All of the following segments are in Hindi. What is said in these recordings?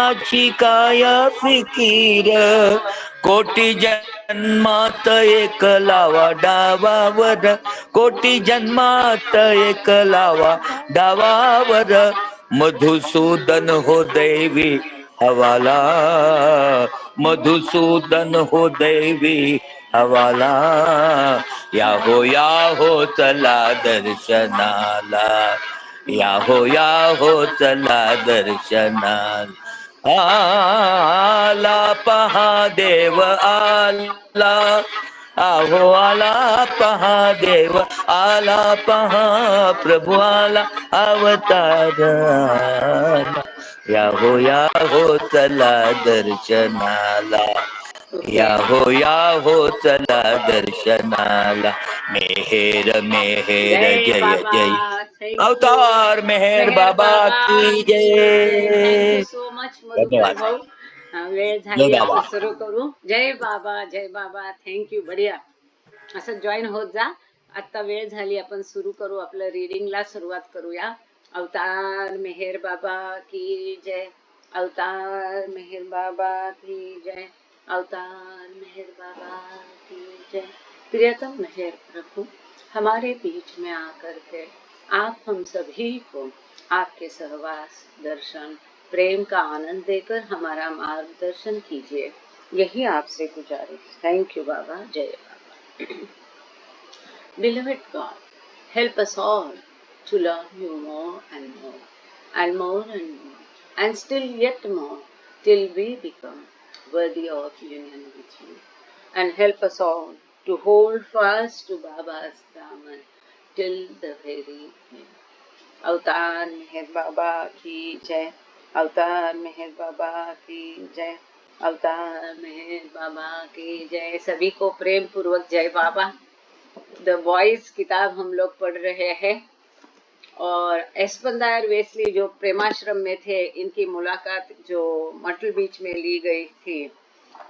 माझी काय फिकीर, कोटी जन्मात एक लावा डावावर, कोटी जन्मात एक लावा डावावर, मधुसूदन हो दैवी हवाला, मधुसूदन हो दैवी हवाला, या हो चला दर्शनाला, या हो चला दर्शनाला, आला पहा देव आला, आहो आला पहा देव आला पहा, प्रभु आला अवतार, या हो चला दर्शनाला, या हो चला दर्शनाला, मेहेर मेहेर जय जय, अवतार मेहेर बाबा की जय. थँक्यू सो मच मधुकर धन्यवाद. भाऊ. वेळ झाली आपण सुरू करू. जय बाबा जय बाबा. थँक्यू. बढिया. असं जॉईन होत जा. आता वेळ झाली आपण सुरू करू. आपलं रीडिंगला सुरुवात करूया. अवतार मेहेर बाबा की जय, अवतार मेहेर बाबा की जय, अवतार मेहेर बाबा की जय. प्रियतम मेहेर प्रभु हमारे बीच में आकर के आप हम सभी को आपके सहवास, दर्शन, प्रेम का आनंद देकर हमारा मार्गदर्शन कीजिए, यही आपसे गुजारिश. थैंक यू बाबा. जय बाबा. Beloved God, help us all to love you more and more, and more and more, and still yet more, till we become worthy of union with you. And help us all to hold fast to Baba's daman till the very end. अवतार मेहर बाबा की जय, अवतार मेहर बाबा की जय, अवतार मेहर बाबा की जय. सभी को प्रेम पूर्वक जय बाबा. द वॉइस किताब हम लोग पढ़ रहे हैं और एस्पंदायर वेस्ली जो प्रेमाश्रम में थे, इनकी मुलाकात जो मटल बीच में ली गई थी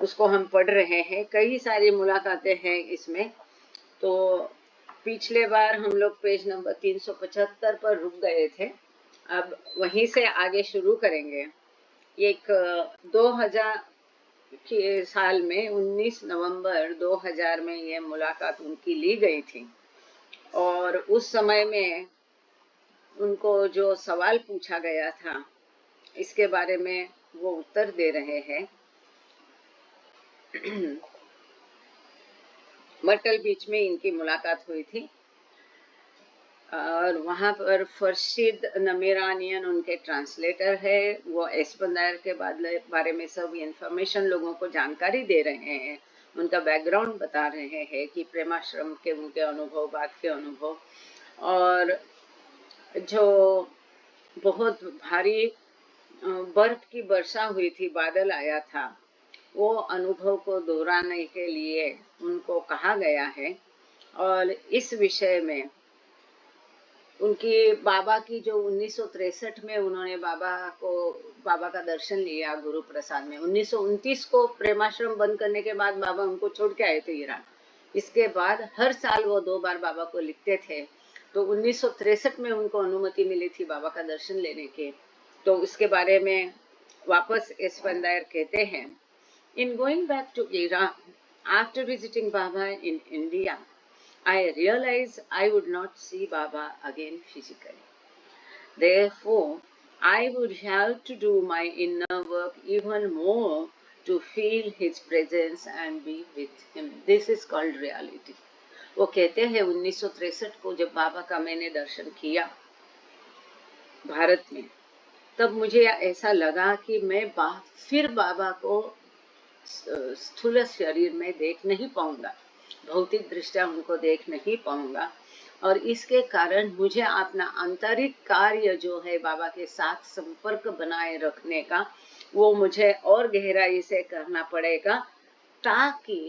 उसको हम पढ़ रहे हैं. कई सारी मुलाकातें हैं इसमें. तो पिछले बार हम लोग पेज नंबर 375 पर रुक गए थे. अब वहीं से आगे शुरू करेंगे. एक 2000 के साल में 19 नवंबर 2000 में ये मुलाकात उनकी ली गई थी और उस समय में उनको जो सवाल पूछा गया था इसके बारे में वो उत्तर दे रहे हैं. मटल बीच में इनकी मुलाकात हुई थी और वहाँ पर फरशीद नमीरानियन उनके ट्रांसलेटर है. वो एस्पंदायर के बारे में सब इंफॉर्मेशन लोगों को जानकारी दे रहे हैं, उनका बैकग्राउंड बता रहे हैं कि प्रेमाश्रम के उनके अनुभव, बात के अनुभव, और जो बहुत भारी बर्फ की वर्षा हुई थी, बादल आया था, वो अनुभव को दोहराने के लिए उनको कहा गया है. और इस विषय में उनकी बाबा की जो 1963 में उन्होंने बाबा का दर्शन लिया गुरु प्रसाद में. 1929 को प्रेमाश्रम बंद करने के बाद बाबा उनको छोड़ के आए थे ईरान. इसके बाद हर साल वो 2 बार बाबा को लिखते थे. तो 1963 में उनको अनुमति मिली थी बाबा का दर्शन लेने के. तो उसके बारे में वापस एस्पंदायर कहते हैं, in going back to Iran after visiting Baba in India, I realized I would not see Baba again physically. Therefore, I would have to do my inner work even more to feel his presence and be with him. This is called reality. वो कहते हैं 1963 को जब बाबा का मैंने दर्शन किया भारत में, तब मुझे ऐसा लगा कि मैं फिर बाबा को स्थूल शरीर में देख नहीं पाऊंगा, भौतिक दृष्टया उनको देख नहीं पाऊंगा. और इसके कारण मुझे अपना आंतरिक कार्य जो है बाबा के साथ संपर्क बनाए रखने का, वो मुझे और गहराई से करना पड़ेगा ताकि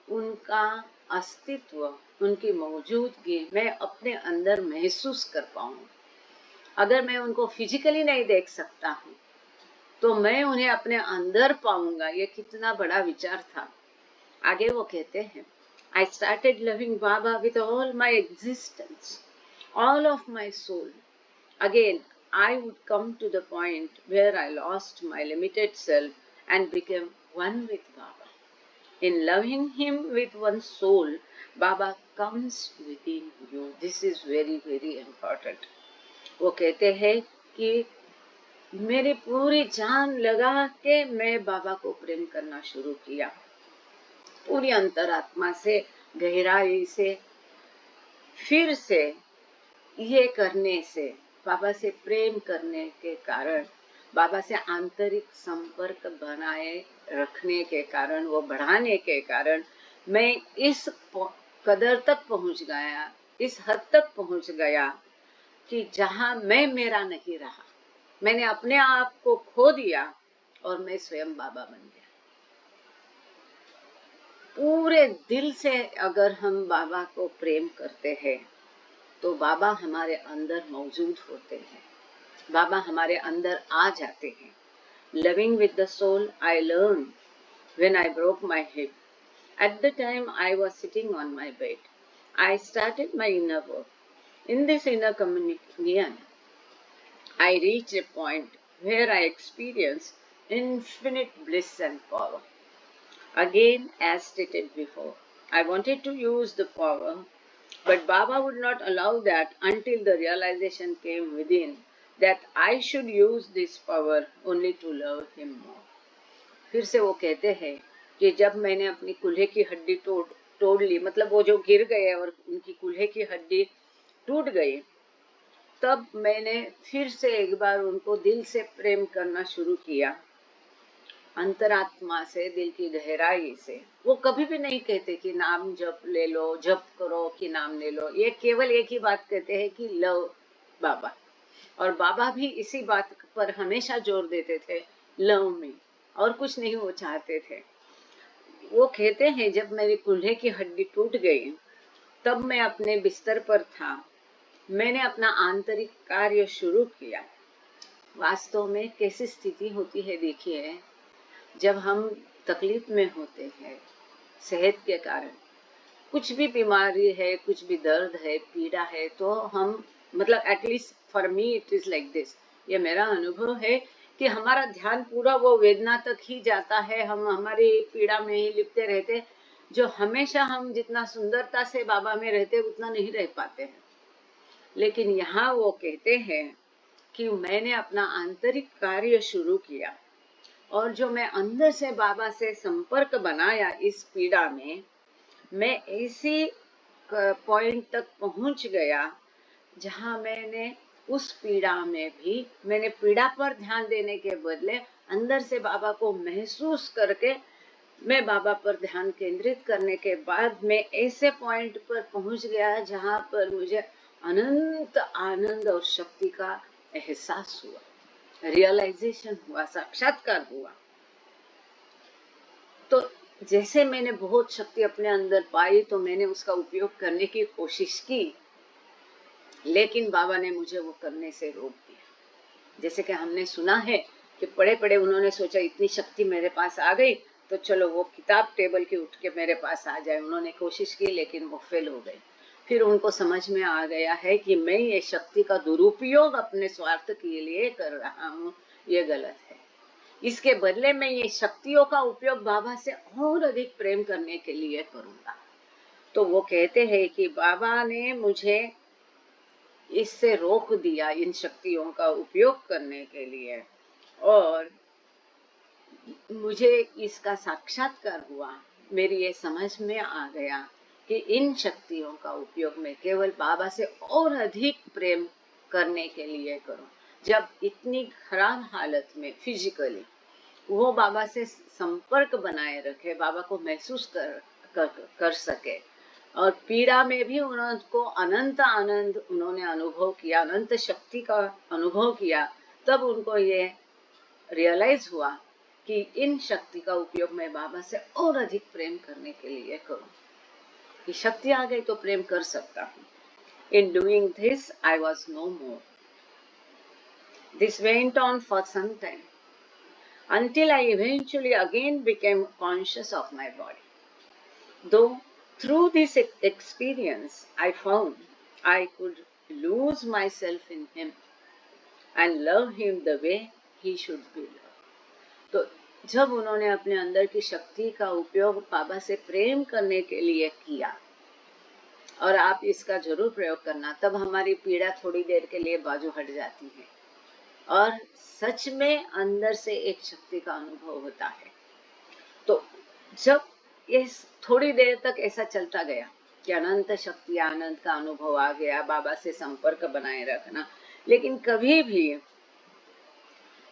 उनका अस्तित्व, उनकी मौजूदगी मैं अपने अंदर महसूस कर पाऊं. अगर मैं उनको फिजिकली नहीं देख सकता हूँ तो मैं उन्हें अपने अंदर पाऊंगा. ये कितना बड़ा विचार था. आगे वो कहते हैं, I started loving Baba with all my existence, all of my soul. Again, I would come to the point where I lost my limited self and became one with Baba. In loving Him with one's soul, Baba comes within you. This is very, very important. वो कहते हैं कि मेरी पूरी जान लगा के मैं बाबा को प्रेम करना शुरू किया, पूरी अंतरात्मा से, गहराई से। फिर से ये करने से, बाबा से प्रेम करने के कारण, बाबा से आंतरिक संपर्क बनाए रखने के कारण, वो बढ़ाने के कारण मैं इस कदर तक पहुंच गया, इस हद तक पहुंच गया कि जहां मैं मेरा नहीं रहा, मैंने अपने आप को खो दिया और मैं स्वयं बाबा बन गया। पूरे दिल से अगर हम बाबा को प्रेम करते हैं तो बाबा हमारे अंदर मौजूद होते हैं, बाबा हमारे अंदर आ जाते हैं। Loving with the soul, I learned when I broke my hip. At the time I was sitting on my bed. I started my inner work. In this inner communion, I reached a point where I experienced infinite bliss and power. Again, as stated before, I wanted to use the power, but Baba would not allow that until the realization came within that I should use this power only to love him more. फिर से वो कहते हैं कि जब मैंने अपनी कूल्हे की हड्डी तोड़ ली, मतलब वो जो गिर गए और उनकी कूल्हे की हड्डी टूट गई, तब मैंने फिर से एक बार उनको दिल से प्रेम करना शुरू किया, अंतरात्मा से, दिल की गहराई से। वो कभी भी नहीं कहते कि नाम जप ले लो, जप करो कि नाम ले लो। ये केवल एक ही बात कहते हैं कि लव बाबा। और बाबा भी इसी बात पर हमेशा जोर देते थे, लव मी, और कुछ नहीं वो चाहते थे। वो कहते हैं जब मेरी कूल्हे की हड्डी टूट गई तब मैं अपने बिस्तर पर था, मैंने अपना आंतरिक कार्य शुरू किया। वास्तव में कैसी स्थिति होती है देखिए, जब हम तकलीफ में होते हैं सेहत के कारण, कुछ भी बीमारी है, कुछ भी दर्द है, पीड़ा है, तो हम, मतलब at least for me it is like this, ये मेरा अनुभव है कि हमारा ध्यान पूरा वो वेदना तक ही जाता है, हम हमारी पीड़ा में ही लिपटे रहते, जो हमेशा हम जितना सुंदरता से बाबा में रहते उतना नहीं रह पाते हैं। लेकिन यहाँ वो कहते हैं कि मैंने अपना आंतरिक कार्य शुरू किया और जो मैं अंदर से बाबा से संपर्क बनाया इस पीड़ा में, मैं ऐसी पॉइंट तक पहुंच गया जहां मैंने उस पीड़ा में भी, मैंने पीड़ा पर ध्यान देने के बदले अंदर से बाबा को महसूस करके मैं बाबा पर ध्यान केंद्रित करने के बाद मैं ऐसे पॉइंट पर पहुंच गया जहां पर मुझे अनंत आनंद और शक्ति का एहसास हुआ, रियलाइजेशन हुआ, साक्षात्कार हुआ। तो जैसे मैंने बहुत शक्ति अपने अंदर पाई तो मैंने उसका उपयोग करने की कोशिश की, लेकिन बाबा ने मुझे वो करने से रोक दिया। जैसे कि हमने सुना है कि पढ़े पढ़े उन्होंने सोचा इतनी शक्ति मेरे पास आ गई तो चलो वो किताब टेबल की उठ के मेरे पास आ जाए। उन्होंने कोशिश की लेकिन वो फेल हो गई। फिर उनको समझ में आ गया है कि मैं ये शक्ति का दुरुपयोग अपने स्वार्थ के लिए कर रहा हूँ, ये गलत है। इसके बदले मैं ये शक्तियों का उपयोग बाबा से और अधिक प्रेम करने के लिए करूंगा। तो वो कहते हैं कि बाबा ने मुझे इससे रोक दिया इन शक्तियों का उपयोग करने के लिए, और मुझे इसका साक्षात्कार हुआ। मेरी ये समझ में आ गया कि इन शक्तियों का उपयोग मैं केवल बाबा से और अधिक प्रेम करने के लिए करूं। जब इतनी खराब हालत में फिजिकली वो बाबा से संपर्क बनाए रखे, बाबा को महसूस कर सके, और पीड़ा में भी उनको अनंत आनंद उन्होंने अनुभव किया, अनंत शक्ति का अनुभव किया, तब उनको ये रियलाइज हुआ कि इन शक्ति का उपयोग मैं बाबा से और अधिक प्रेम करने के लिए करूं। कि शक्ति आ गई तो प्रेम कर सकता हूं। In doing this, I was no more. This went on for some time, until I eventually again became conscious of my body. Though through this experience, I found I could lose myself in Him. and love him the way he should be loved. तो जब उन्होंने अपने अंदर की शक्ति का उपयोग बाबा से प्रेम करने के लिए किया, और आप इसका जरूर प्रयोग करना, तब हमारी पीड़ा थोड़ी देर के लिए बाजू हट जाती है और सच में अंदर से एक शक्ति का अनुभव होता है। तो जब इस थोड़ी देर तक ऐसा चलता गया कि अनंत शक्ति आनंद का अनुभव आ गया, बाबा से संपर्क बनाए रखना, लेकिन कभी भी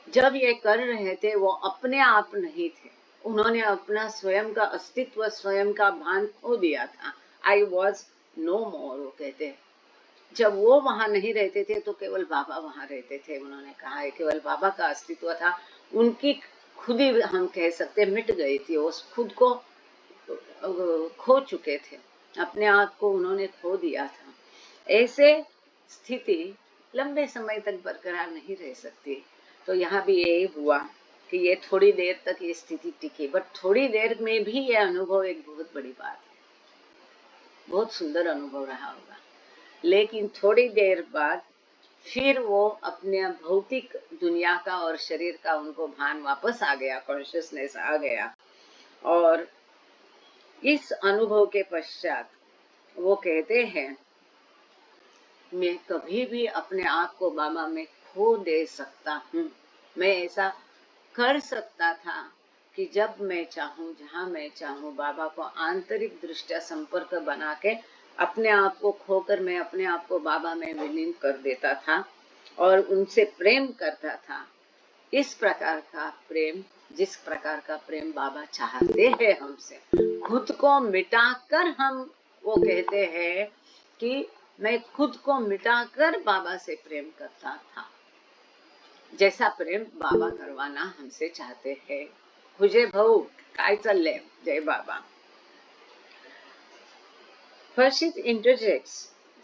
जब ये कर रहे थे वो अपने आप नहीं थे, उन्होंने अपना स्वयं का अस्तित्व, स्वयं का भान खो दिया था। आई वॉज नो मोर, वो कहते हैं। जब वो वहां नहीं रहते थे तो केवल बाबा वहां रहते थे। उन्होंने कहा है केवल बाबा का अस्तित्व था, उनकी खुद ही हम कह सकते मिट गई थी, वो खुद को खो चुके थे, अपने आप को उन्होंने खो दिया था। ऐसे स्थिति लंबे समय तक बरकरार नहीं रह सकती। तो यहाँ भी यही हुआ कि ये थोड़ी देर तक ये स्थिति टिकी, बट थोड़ी देर में भी ये अनुभव एक बहुत बड़ी बात है, बहुत सुंदर अनुभव रहा होगा। लेकिन थोड़ी देर बाद फिर वो अपने भौतिक दुनिया का और शरीर का उनको भान वापस आ गया, कॉन्शियसनेस आ गया। और इस अनुभव के पश्चात वो कहते हैं, मैं कभी भी अपने आप को बाबा में खो दे सकता हूँ। मैं ऐसा कर सकता था कि जब मैं चाहूँ, जहाँ मैं चाहूँ, बाबा को आंतरिक दृष्टया संपर्क बना के अपने आप को खोकर मैं अपने आप को बाबा में विलीन कर देता था और उनसे प्रेम करता था। इस प्रकार का प्रेम, जिस प्रकार का प्रेम बाबा चाहते हैं हमसे, खुद को मिटाकर हम, वो कहते हैं कि मैं खुद को मिटाकर बाबा से प्रेम करता था, जैसा प्रेम बाबा करवाना हमसे चाहते हैं। खुजे भाऊ काय चाललंय? जय बाबा. Harshit interjects,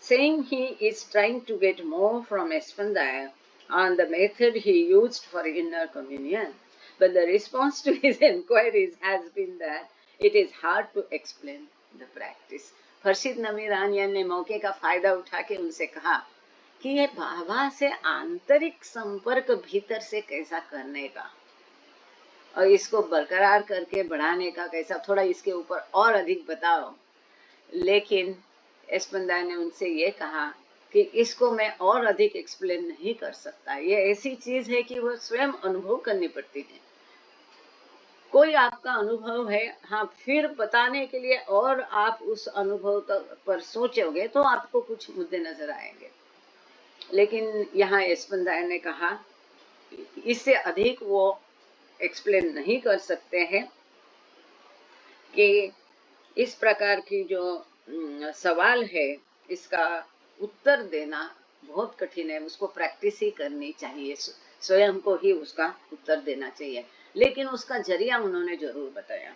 saying he is trying to get more from Espandaia on the method he used for inner communion, but the response to his enquiries has been that it is hard to explain the practice. हर्षित नमीरानियन ने मौके का फायदा उठा के उनसे कहा कि ये बाबा से आंतरिक संपर्क भीतर से कैसा करने का और इसको बरकरार करके बढ़ाने का कैसा, थोड़ा इसके ऊपर और अधिक बताओ। लेकिन एस्पंदाय ने उनसे ये कहा कि इसको मैं और अधिक एक्सप्लेन नहीं कर सकता, ये ऐसी चीज है कि वो स्वयं अनुभव करनी पड़ती है। कोई आपका अनुभव है, हाँ, फिर बताने के लिए और आप उस अनुभव पर सोचोगे तो आपको कुछ मुद्दे नजर आएंगे। लेकिन यहाँ एस्पंदाय ने कहा इससे अधिक वो एक्सप्लेन नहीं कर सकते हैं कि इस प्रकार की जो सवाल है इसका उत्तर देना बहुत कठिन है, उसको प्रैक्टिस ही करनी चाहिए, स्वयं को ही उसका उत्तर देना चाहिए। लेकिन उसका जरिया उन्होंने जरूर बताया।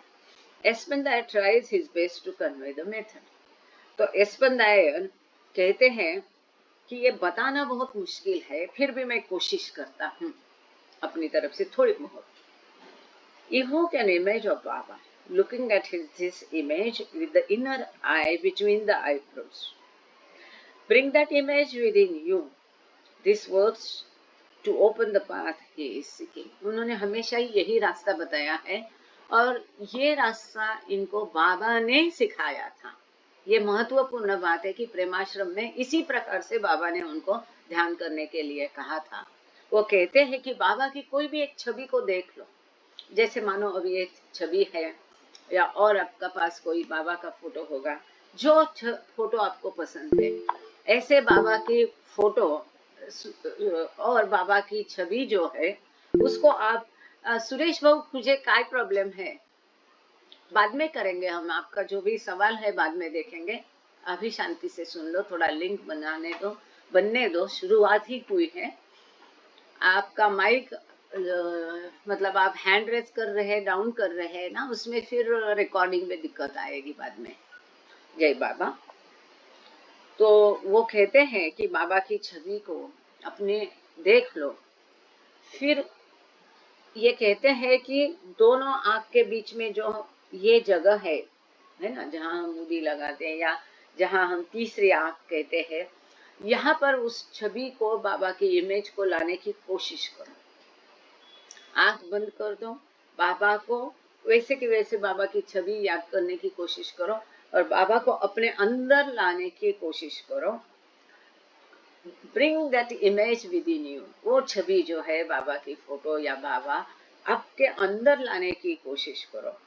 Aspandiar tries his best to convey the method. तो एस्पेंदायर कहते हैं कि ये बताना बहुत मुश्किल है, फिर भी मैं कोशिश करता हूँ अपनी तरफ से थोड़ी बहुत। Evoke an image of Baba, looking at this image with the inner eye between the eyebrows. Bring that image within you. This works to open the path he is seeking. उन्होंने हमेशा यही रास्ता बताया है और ये रास्ता इनको बाबा ने सिखाया था। ये महत्वपूर्ण बात है कि प्रेमाश्रम में इसी प्रकार से बाबा ने उनको ध्यान करने के लिए कहा था। वो कहते हैं कि बाबा की कोई भी एक छवि को देख लो, जैसे मानो अभी एक छवि है या और आपका पास कोई बाबा का फोटो होगा, जो फोटो आपको पसंद है, ऐसे बाबा की फोटो और बाबा की छवि जो है उसको आप सुरेश भाऊ मुझे काय प्रॉब्लम है, बाद में करेंगे हम, आपका जो भी सवाल है बाद में देखेंगे, अभी शांति से सुन लो, थोड़ा लिंक बनने दो, शुरुआत ही हुई है। आपका माइक मतलब आप हैंड रेज कर रहे हैं, डाउन कर रहे हैं ना, उसमें फिर रिकॉर्डिंग में दिक्कत आएगी बाद में। जय बाबा। तो वो कहते हैं कि बाबा की छवि को अपने देख लो, फिर ये कहते हैं कि दोनों आंख के बीच में जो ये जगह है ना, जहाँ हम मुदी लगाते हैं या जहाँ हम तीसरी आंख कहते हैं, यहाँ पर उस छवि को, बाबा की इमेज को लाने की कोशिश करो। आंख बंद कर दो, बाबा को वैसे के वैसे बाबा की छवि याद करने की कोशिश करो और बाबा को अपने अंदर लाने की कोशिश करो। Bring that image with in you, वो छवि जो है बाबा की फोटो या बाबा आपके अंदर लाने की कोशिश करो।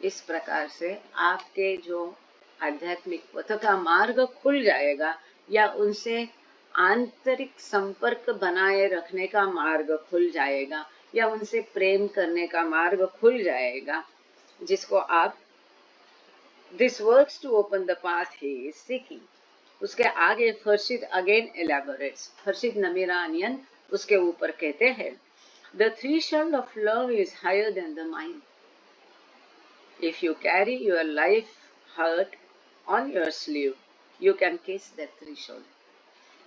इस प्रकार से आपके जो आध्यात्मिक पथ का मार्ग खुल जाएगा या उनसे आंतरिक संपर्क बनाए रखने का मार्ग खुल जाएगा या उनसे प्रेम करने का मार्ग खुल जाएगा, जिसको आप this works to open the path he is seeking. उसके आगे फर्शिद अगेन एलैबोरेट्स, फर्शिद नमीरानियन उसके ऊपर कहते हैं, the threshold of love is higher than the mind. If you carry your life hurt on your sleeve, you can kiss that threshold.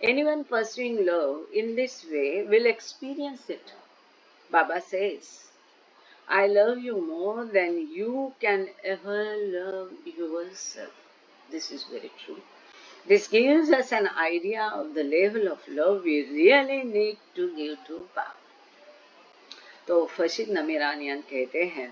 Anyone pursuing love in this way will experience it. Baba says, I love you more than you can ever love yourself. This is very true. This gives us an idea of the level of love we really need to give to Baba. तो फशीद नमीरानियन कहते हैं,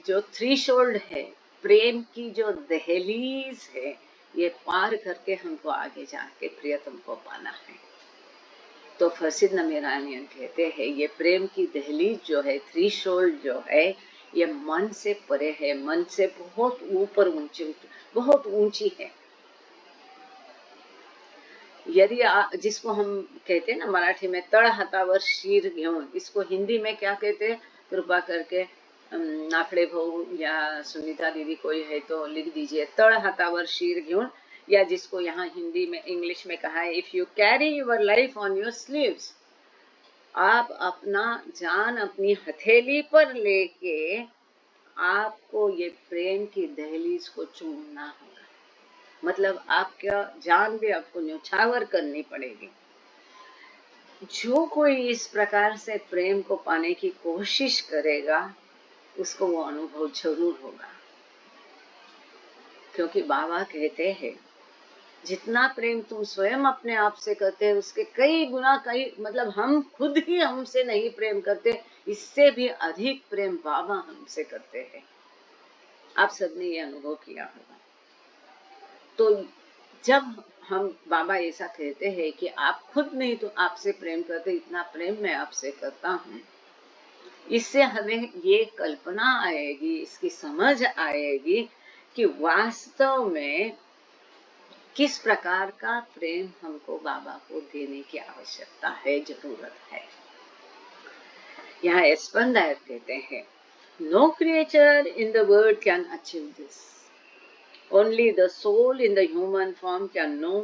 जो थ्रेशोल्ड है, प्रेम की जो दहलीज है, ये पार करके हमको आगे जाके प्रियतम को पाना है। तो फसीद नमीरानियन कहते हैं, ये प्रेम की दहलीज जो है, थ्रेशोल्ड जो है, ये मन से परे है, मन से बहुत ऊपर ऊंची, बहुत ऊंची है। यदि जिसको हम कहते हैं ना मराठी में तळ हातावर शीर घेऊन, इसको हिंदी में क्या कहते हैं, कृपा करके नाफड़े भाऊ या सुनीता दीदी कोई है तो लिख दीजिए, तळ हातावर शीर घेऊन, या जिसको यहाँ हिंदी में इंग्लिश में कहा है, if you carry your life on your sleeves, आप अपना जान अपनी हथेली पर लेके आपको ये प्रेम की दहलीज को चूमना होगा। मतलब आपका जान भी आपको न्यौछावर करनी पड़ेगी। जो कोई इस प्रकार से प्रेम को पाने की कोशिश करेगा उसको वो अनुभव जरूर होगा, क्योंकि बाबा कहते हैं जितना प्रेम तुम स्वयं अपने आप से करते हैं उसके कई गुना, कई मतलब हम खुद ही हमसे नहीं प्रेम करते, इससे भी अधिक प्रेम बाबा हमसे करते हैं। आप सबने ये अनुभव किया होगा। तो जब हम बाबा ऐसा कहते हैं कि आप खुद नहीं तो आपसे प्रेम करते, इतना प्रेम मैं आपसे करता हूँ, इससे हमें ये कल्पना आएगी, इसकी समझ आएगी कि वास्तव में किस प्रकार का प्रेम हमको बाबा को देने की आवश्यकता है, जरूरत है। यहाँ एस्पंदायर कहते हैं, no creature in the world can achieve this, only the soul in the human form can know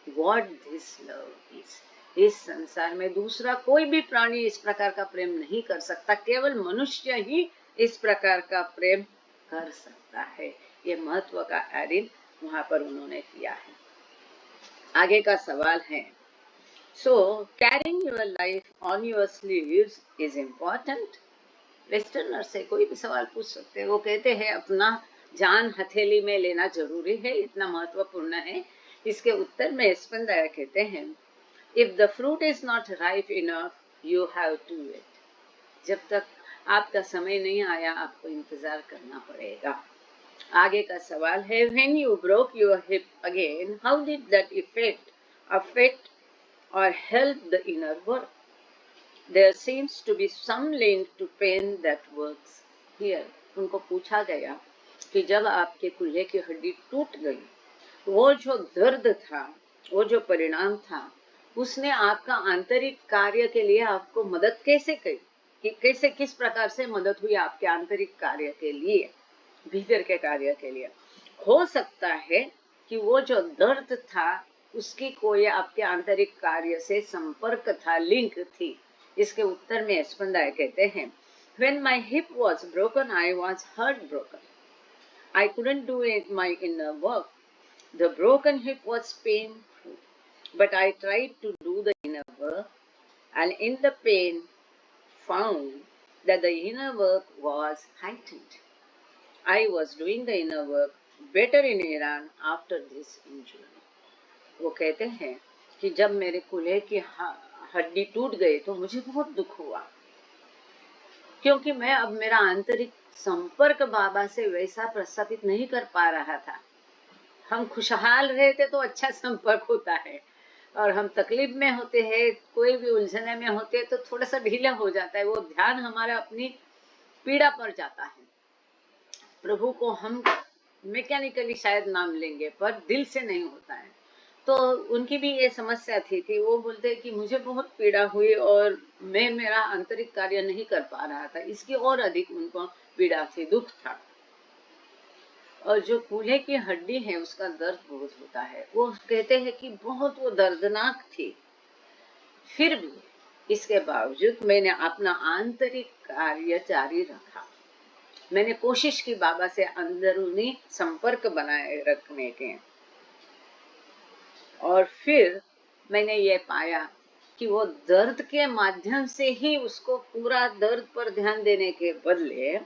what this love is. इस संसार में दूसरा कोई भी प्राणी इस प्रकार का प्रेम नहीं कर सकता, केवल मनुष्य ही इस प्रकार का प्रेम कर सकता है। ये महत्व का एडिन वहां पर उन्होंने किया है। आगे का सवाल है, so carrying your life on your sleeves is important. Westerner से कोई भी सवाल पूछ सकते हैं, वो कहते हैं अपना जान हथेली में लेना जरूरी है, इतना महत्वपूर्ण है। इसके उत्तर में एस्पंदायर कहते हैं, if the fruit is not ripe enough you have to wait. जब तक आपका समय नहीं आया आपको इंतजार करना पड़ेगा। आगे का सवाल है, when you broke your hip again, how did that affect or help the inner work? There seems to be some link to pain that works here. उनको पूछा गया कि जब आपके कुल्हे की हड्डी टूट गई, वो जो दर्द था, वो जो परिणाम था, उसने आपका आंतरिक कार्य के लिए आपको मदद कैसे की, कि कैसे किस प्रकार से मदद हुई आपके आंतरिक कार्य के लिए, भीतर के कार्य के लिए। हो सकता है कि वो जो दर्द था उसकी कोई आपके आंतरिक कार्य से संपर्क था, लिंक थी। इसके उत्तर में एस्पंदायर कहते हैं, when my hip was broken I was heartbroken. I couldn't do my inner work. The broken hip was painful, but I tried to do the inner work, and in the pain found that the inner work was heightened. I was doing the inner work better in Iran after this injury. वो कहते हैं कि जब मेरे कूल्हे की हड्डी टूट गई तो मुझे बहुत दुख हुआ, क्योंकि मैं अब मेरा आंतरिक संपर्क बाबा से वैसा प्रस्थापित नहीं कर पा रहा था। हम खुशहाल रहते तो अच्छा संपर्क होता है, और हम तकलीफ में होते हैं, कोई भी उलझने में होते हैं तो थोड़ा सा ढीला हो जाता है, वो ध्यान हमारा अपनी पीड़ा पर जाता है। प्रभु को हम मैकेनिकली शायद नाम लेंगे पर दिल से नहीं होता है। तो उनकी भी ये समस्या थी वो बोलते कि मुझे बहुत पीड़ा हुई और मैं मेरा आंतरिक कार्य नहीं कर पा रहा था, इसकी और अधिक उनको पीड़ा थी, दुख था। और जो कूल्हे की हड्डी है उसका दर्द बहुत होता है, वो कहते हैं कि बहुत वो दर्दनाक थी। फिर भी इसके बावजूद मैंने अपना आंतरिक कार्य जारी रखा। मैंने कोशिश की बाबा से अंदरूनी संपर्क बनाए रखने के, और फिर मैंने ये पाया कि वो दर्द के माध्यम से ही उसको पूरा दर्द पर ध्यान देने के बदले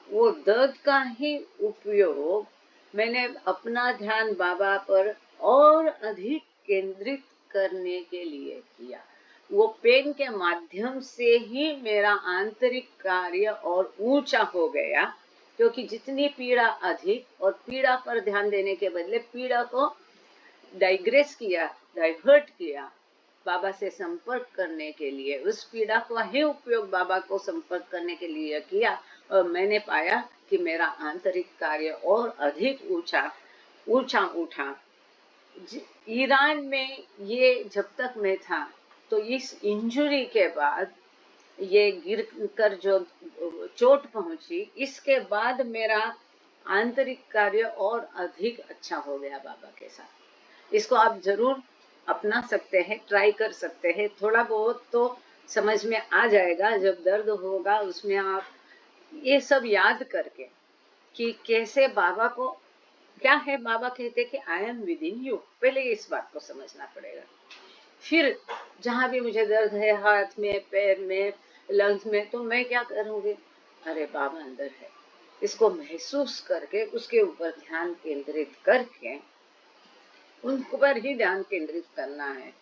वो दर्द का ही उपयोग मैंने अपना ध्यान बाबा पर और अधिक केंद्रित करने के लिए किया। वो पेन के माध्यम से ही मेरा आंतरिक कार्य और ऊंचा हो गया, क्योंकि जितनी पीड़ा अधिक और पीड़ा पर ध्यान देने के बदले पीड़ा को डाइग्रेस किया, डाइवर्ट किया बाबा से संपर्क करने के लिए, उस पीड़ा को ही उपयोग बाबा को संपर्क करने के लिए किया, और मैंने पाया कि मेरा आंतरिक कार्य और अधिक ऊंचा उठा। ईरान में ये जब तक मैं था तो इस इंजुरी के बाद, ये गिर कर जो चोट पहुंची, इसके बाद मेरा आंतरिक कार्य और अधिक अच्छा हो गया बाबा के साथ। इसको आप जरूर अपना सकते हैं, ट्राई कर सकते हैं, थोड़ा बहुत तो समझ में आ जाएगा। जब दर्द होगा उसमें आप ये सब याद करके कि कैसे बाबा को क्या है, बाबा कहते कि I am with in you, पहले इस बात को समझना पड़ेगा। फिर जहां भी मुझे दर्द है, हाथ में, पैर में, लंग्स में, तो मैं क्या करूंगी, अरे बाबा अंदर है, इसको महसूस करके उसके ऊपर ध्यान केंद्रित करके उन पर ही ध्यान केंद्रित करना है।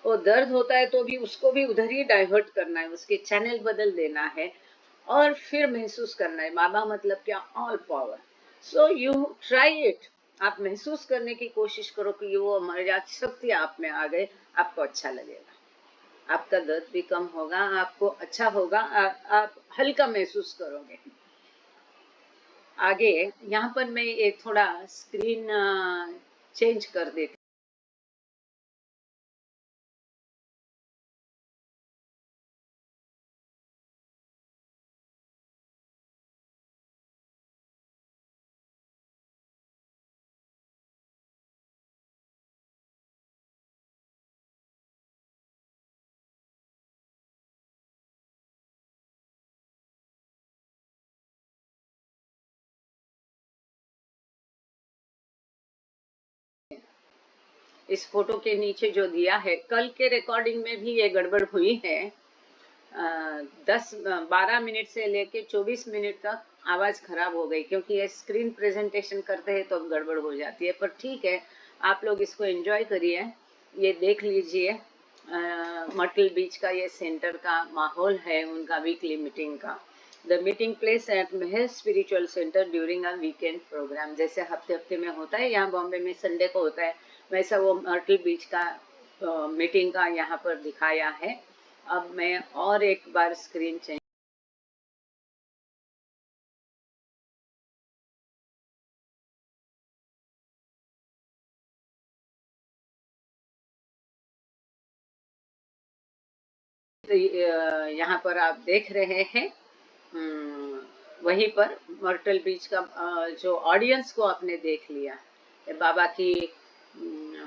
और दर्द होता है तो भी उसको भी उधर ही डाइवर्ट करना है, उसके चैनल बदल देना है, और फिर महसूस करना है बाबा मतलब क्या, all power. So you try it, आप महसूस करने की कोशिश करो कि वो मर्याद शक्ति आप में आ गए, आपको अच्छा लगेगा, आपका दर्द भी कम होगा, आपको अच्छा होगा, आप हल्का महसूस करोगे। आगे यहाँ पर मैं ये थोड़ा स्क्रीन चेंज कर देती इस फोटो के नीचे जो दिया है, कल के रिकॉर्डिंग में भी ये गड़बड़ हुई है। 10-12 मिनट से लेके 24 मिनट तक आवाज खराब हो गई, क्योंकि ये स्क्रीन प्रेजेंटेशन करते हैं तो गड़बड़ हो जाती है। पर ठीक है, आप लोग इसको एंजॉय करिए, ये देख लीजिए। मर्टल बीच का ये सेंटर का माहौल है उनका वीकली मीटिंग का। The meeting place at Meher spiritual center during a weekend program. जैसे हफ्ते हफ्ते में होता है, यहाँ बॉम्बे में संडे को होता है, वैसा वो मर्टल बीच का मीटिंग का यहाँ पर दिखाया है। अब मैं और एक बार स्क्रीन चेंज यहाँ पर आप देख रहे हैं, वहीं पर मर्टल बीच का जो ऑडियंस को आपने देख लिया, बाबा की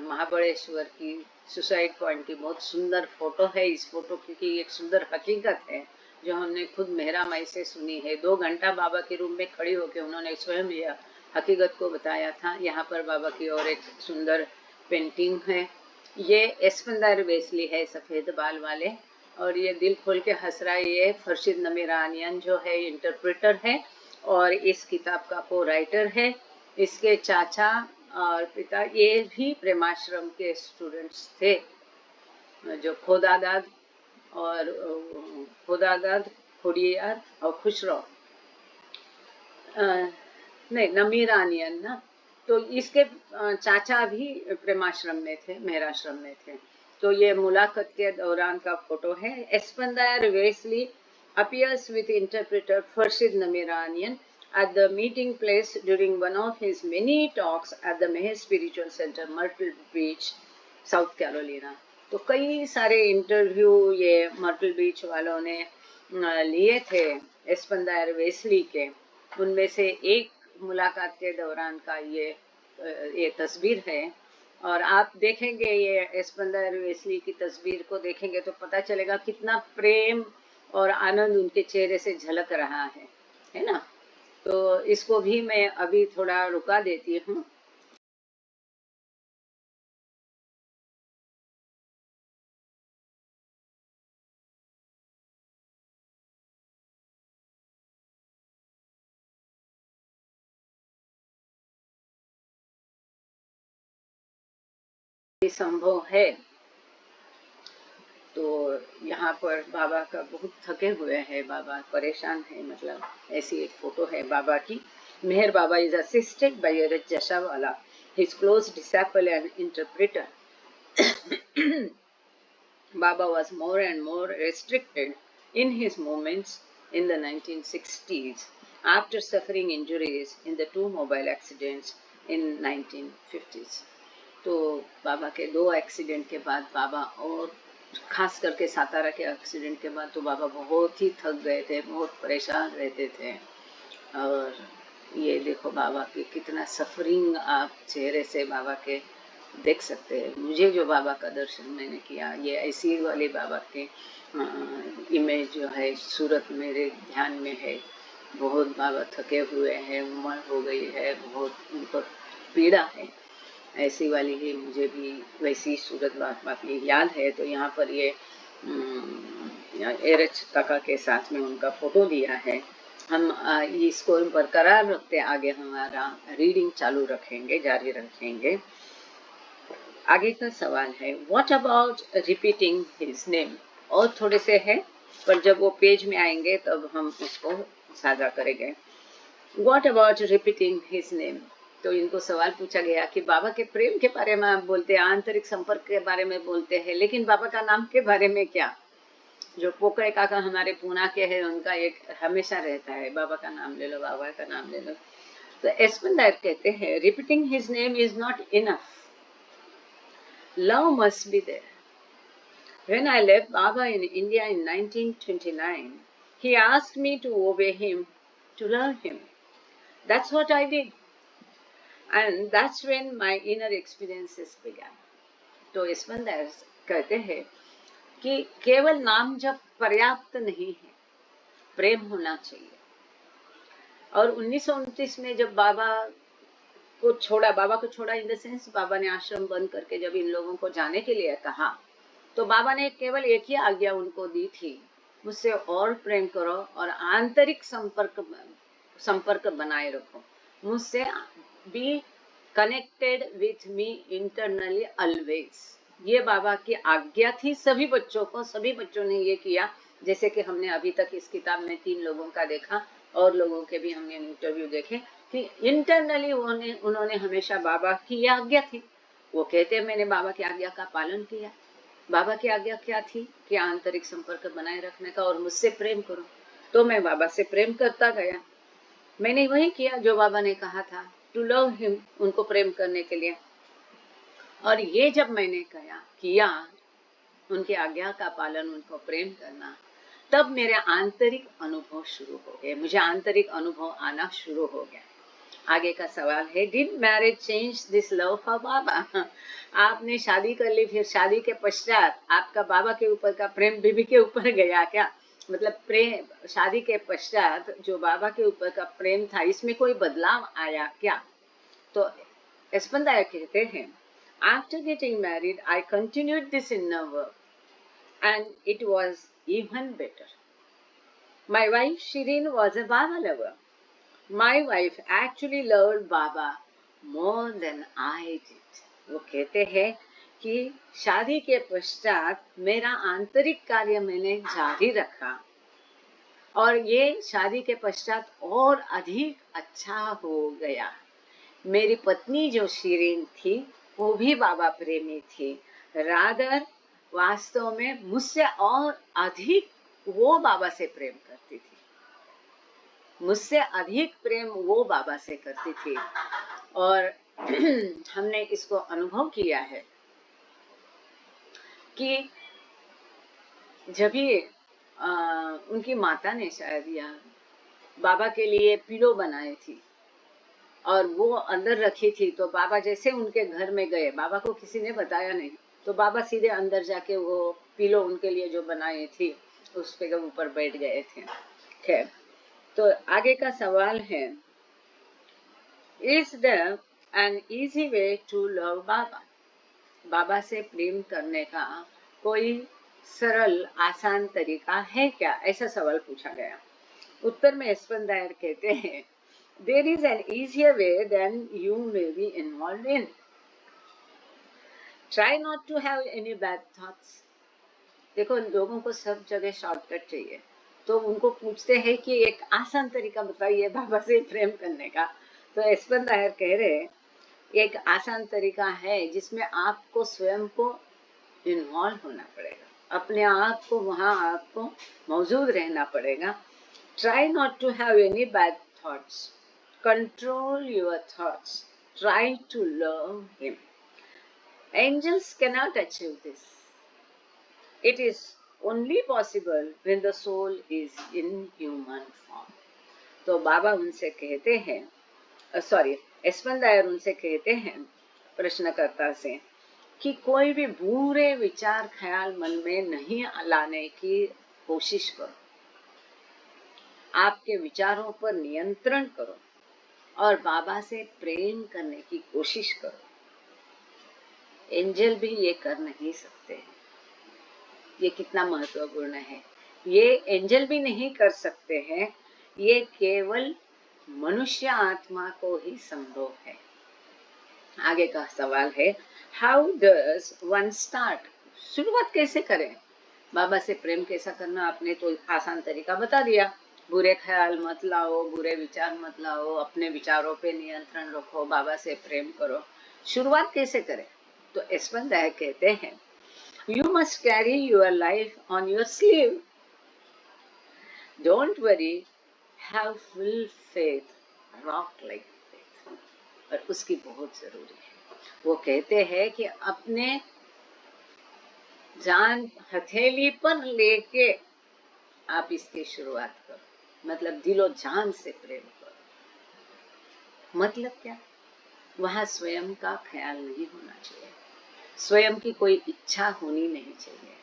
महाबलेश्वर की सुसाइड पॉइंट की बहुत सुंदर फोटो है। इस फोटो की एक सुंदर हकीकत है जो हमने खुद मेहरा माई से सुनी है। 2 घंटा बाबा के रूम में खड़ी होकर उन्होंने स्वयं यह हकीकत को बताया था। यहाँ पर बाबा की और एक सुंदर पेंटिंग है, ये एस्पंदर वेस्ली है, सफेद बाल वाले, और ये दिल खोल के हंस रहा है, ये फरशीद नमीरानियन जो है इंटरप्रेटर है और इस किताब का को राइटर है। इसके चाचा और पिता ये भी प्रेमाश्रम के स्टूडेंट्स थे, जो खोदादाद और खोदादाद, खोडियार और खुशरो, नहीं नमीरानियन ना, तो इसके चाचा भी प्रेमाश्रम में थे, मेहराश्रम में थे। तो ये मुलाकात के दौरान का फोटो है। एस्पंदायर Wesley appears with interpreter Farshid Namiranian at the meeting place during one of his many talks at the Meher Spiritual Center, Myrtle Beach, south Carolina. तो कई सारे इंटरव्यू ये मर्टल बीच वालों ने लिए थे एस्पंदायर वेस्ली के। उनमें से एक मुलाकात के दौरान का ये तस्वीर है। और आप देखेंगे ये एस्पंदायर वेस्ली की तस्वीर को देखेंगे तो पता चलेगा कितना प्रेम और आनंद उनके चेहरे से झलक रहा है ना। तो इसको भी मैं अभी थोड़ा रुका देती हूँ। संभव है। तो यहाँ पर बाबा का बहुत थके हुए हैं, बाबा परेशान है, मतलब ऐसी एक फोटो है बाबा की। Meher Baba is assisted by Eruch Jessawala, his close disciple and interpreter. Baba was more and more restricted in his movements in the 1960s after suffering injuries in the two mobile accidents in 1950s. तो बाबा के 2 एक्सीडेंट के बाद बाबा, और खास करके सातारा के एक्सीडेंट के बाद तो बाबा बहुत ही थक गए थे, बहुत परेशान रहते थे। और ये देखो बाबा की कितना सफरिंग आप चेहरे से बाबा के देख सकते हैं। मुझे जो बाबा का दर्शन मैंने किया, ये ऐसी वाले बाबा के इमेज जो है सूरत मेरे ध्यान में है। बहुत बाबा थके हुए हैं, उम्र हो गई है, बहुत उनको पीड़ा है। ऐसी वाली ही मुझे भी वैसी सूरत बाबा की याद है। तो यहाँ पर ये एरच काका के साथ में उनका फोटो दिया है। हम इसको बरकरार रखते आगे हमारा रीडिंग चालू रखेंगे, जारी रखेंगे। आगे का सवाल है, what about repeating his name. और थोड़े से है, पर जब वो पेज में आएंगे तब हम उसको साझा करेंगे। What about repeating his name. तो इनको सवाल पूछा गया कि बाबा के प्रेम के बारे में आप बोलते हैं, आंतरिक संपर्क के बारे में बोलते हैं, लेकिन बाबा का नाम के बारे में क्या। जो पोकड़े काका हमारे पूना के हैं, उनका एक हमेशा रहता है, बाबा का नाम ले लो, बाबा का नाम ले लो। तो एस्पंदायर कहते हैं, repeating his name is not enough, love must be there. When I left Baba in India in 1929, he asked me to obey him, to love him. That's what I did. And that's when my inner experiences began. तो एस्पंदायर कहते हैं कि केवल नाम जब पर्याप्त नहीं है, प्रेम होना चाहिए। और 1929 में जब बाबा को छोड़ा इन द सेंस, बाबा ने आश्रम बंद करके जब इन लोगों को जाने के लिए कहा, तो बाबा ने केवल एक ही आज्ञा उनको दी थी, मुझसे और प्रेम करो और आंतरिक संपर्क बनाए रखो, मुझसे be connected with me internally always. ये बाबा की आज्ञा थी सभी बच्चों को। सभी बच्चों ने ये किया, जैसे कि हमने अभी तक इस किताब में 3 लोगों का देखा, और लोगों के भी हमने इंटरव्यू देखे कि इंटरनली उन्होंने हमेशा बाबा की आज्ञा थी। वो कहते मैंने बाबा की आज्ञा का पालन किया। बाबा की आज्ञा क्या थी कि आंतरिक संपर्क बनाए रखने का, और मुझसे प्रेम करो। तो मैं बाबा से प्रेम करता गया। मैंने वही किया जो बाबा ने कहा था, टू लव हिम, उनको प्रेम करने के लिए। और ये जब मैंने किया उनकी आज्ञा का पालन, उनको प्रेम करना, तब मेरे आंतरिक अनुभव शुरू हो गए, मुझे आंतरिक अनुभव आना शुरू हो गया। आगे का सवाल है, did marriage change this love for Baba. आपने शादी कर ली, फिर शादी के पश्चात आपका बाबा के ऊपर का प्रेम बीबी के ऊपर गया क्या? मतलब प्रेम शादी के पश्चात जो बाबा के ऊपर का प्रेम था, इसमें कोई बदलाव आया क्या? तो एस्पंदायर कहते हैं, after getting married I continued this inner work and it was even better. My wife Shirin was a Baba lover. My wife actually loved Baba more than I did. वो कहते हैं कि शादी के पश्चात मेरा आंतरिक कार्य मैंने जारी रखा और ये शादी के पश्चात और अधिक अच्छा हो गया। मेरी पत्नी जो शीरीन थी वो भी बाबा प्रेमी थी। रादर वास्तव में मुझसे और अधिक वो बाबा से प्रेम करती थी, मुझसे अधिक प्रेम वो बाबा से करती थी। और हमने इसको अनुभव किया है कि जब ये उनकी माता ने शायद या बाबा के लिए पिलो बनाई थी और वो अंदर रखी थी, तो बाबा जैसे उनके घर में गए, बाबा को किसी ने बताया नहीं, तो बाबा सीधे अंदर जाके वो पिलो उनके लिए जो बनाई थी उस पे ऊपर बैठ गए थे। खैर, तो आगे का सवाल है, is there an easy way to love Baba? Baba से प्रेम करने का कोई सरल आसान तरीका है क्या? ऐसा सवाल पूछा गया। उत्तर में यशवंत दायर कहते हैं, there is an easier way than you may be involved in. Try not to have any bad thoughts. देखो, लोगों को सब जगह शॉर्टकट चाहिए, तो उनको पूछते हैं कि एक आसान तरीका बताइए बाबा से प्रेम करने का। तो यशवंत दायर कह रहे हैं, एक आसान तरीका है जिसमें आपको स्वयं को इन्वॉल्व होना पड़ेगा, अपने आप को वहां आपको मौजूद रहना पड़ेगा। Try not to have any bad thoughts, control your thoughts, try to love him. Angels cannot achieve this, it is only possible when the soul is in human form. तो बाबा उनसे कहते हैं, सॉरी, यशवंत दायर उनसे कहते हैं प्रश्नकर्ता से, कि कोई भी बुरे विचार ख्याल मन में नहीं लाने की कोशिश करो, आपके विचारों पर नियंत्रण करो और बाबा से प्रेम करने की कोशिश करो। एंजल भी ये कर नहीं सकते। ये कितना महत्वपूर्ण है। ये एंजल भी नहीं कर सकते हैं, ये केवल मनुष्य आत्मा को ही संभव है। आगे का सवाल है, हाउ डज वन स्टार्ट? शुरुआत कैसे करें? बाबा से प्रेम कैसा करना, आपने तो आसान तरीका बता दिया। बुरे ख्याल मत लाओ, बुरे विचार मत लाओ, अपने विचारों पे नियंत्रण रखो, बाबा से प्रेम करो। शुरुआत कैसे करें? तो यशवंत दायर कहते हैं, you must carry your life on your sleeve, don't worry, have full faith, rock like faith. और उसकी बहुत जरूरी है। वो कहते हैं कि अपने जान हथेली पर लेके आप इसकी शुरुआत करो, मतलब दिलो जान से प्रेम करो। मतलब क्या? वहां स्वयं का ख्याल नहीं होना चाहिए, स्वयं की कोई इच्छा होनी नहीं चाहिए,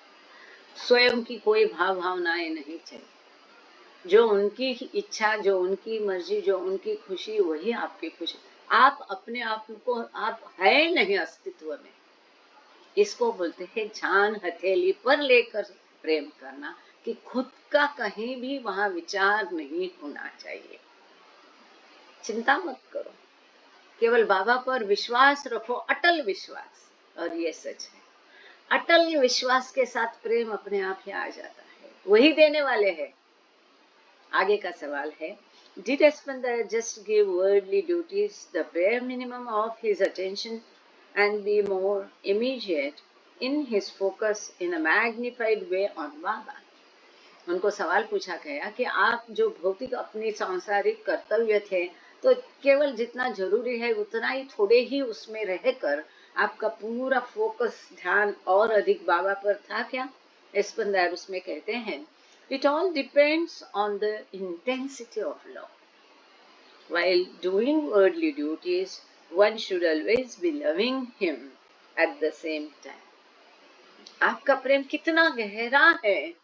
स्वयं की कोई भावनाएं नहीं चाहिए। जो उनकी इच्छा, जो उनकी मर्जी, जो उनकी खुशी, वही आपकी खुशी। आप अपने आप को, आप है नहीं अस्तित्व में। इसको बोलते हैं जान हथेली पर लेकर प्रेम करना, कि खुद का कहीं भी वहां विचार नहीं होना चाहिए। चिंता मत करो, केवल बाबा पर विश्वास रखो, अटल विश्वास। और ये सच है, अटल विश्वास के साथ प्रेम अपने आप ही आ जाता है, वही देने वाले हैं। आगे का सवाल है, Did Espanda just give worldly duties the bare minimum of his attention and be more immediate in his focus in a magnified way on Baba? उनको सवाल पूछा गया कि आप जो भौतिक अपनी सांसारिक कर्तव्य थे, तो केवल जितना जरूरी है उतना ही, थोड़े ही उसमें रहकर आपका पूरा फोकस, ध्यान और अधिक बाबा पर था क्या? एस्पंदार उसमें कहते हैं, It all depends on the intensity of love. While doing worldly duties, one should always be loving him at the same time. आपका प्रेम कितना गहरा है,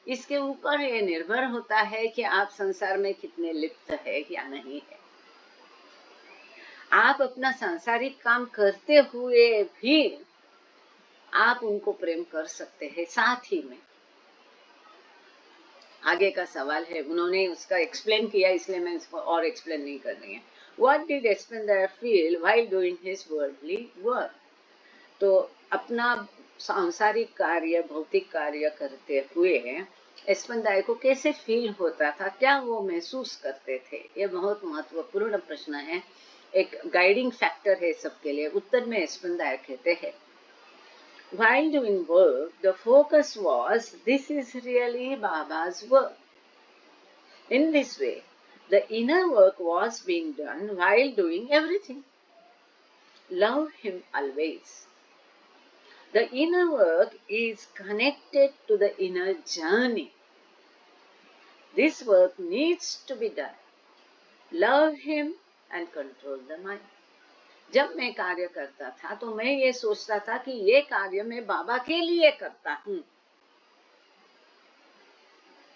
इसके ऊपर ये निर्भर होता है कि आप संसार में कितने लिप्त है या नहीं है। आप अपना सांसारिक काम करते हुए भी आप उनको प्रेम कर सकते हैं साथ ही में। आगे का सवाल है, उन्होंने उसका एक्सप्लेन किया, इसलिए मैं इसको और एक्सप्लेन नहीं कर रही है। What did Espendayer feel while doing his worldly work? तो अपना सांसारिक कार्य, भौतिक कार्य करते हुए एस्पेंदायर को कैसे फील होता था, क्या वो महसूस करते थे? ये बहुत महत्वपूर्ण प्रश्न है, एक गाइडिंग फैक्टर है सबके लिए। उत्तर में एस्पेंदायर कहते हैं, while doing work, the focus was, this is really Baba's work. In this way, the inner work was being done while doing everything. Love him always. The inner work is connected to the inner journey. This work needs to be done. Love him and control the mind. जब मैं कार्य करता था तो मैं ये सोचता था कि ये कार्य मैं बाबा के लिए करता हूँ।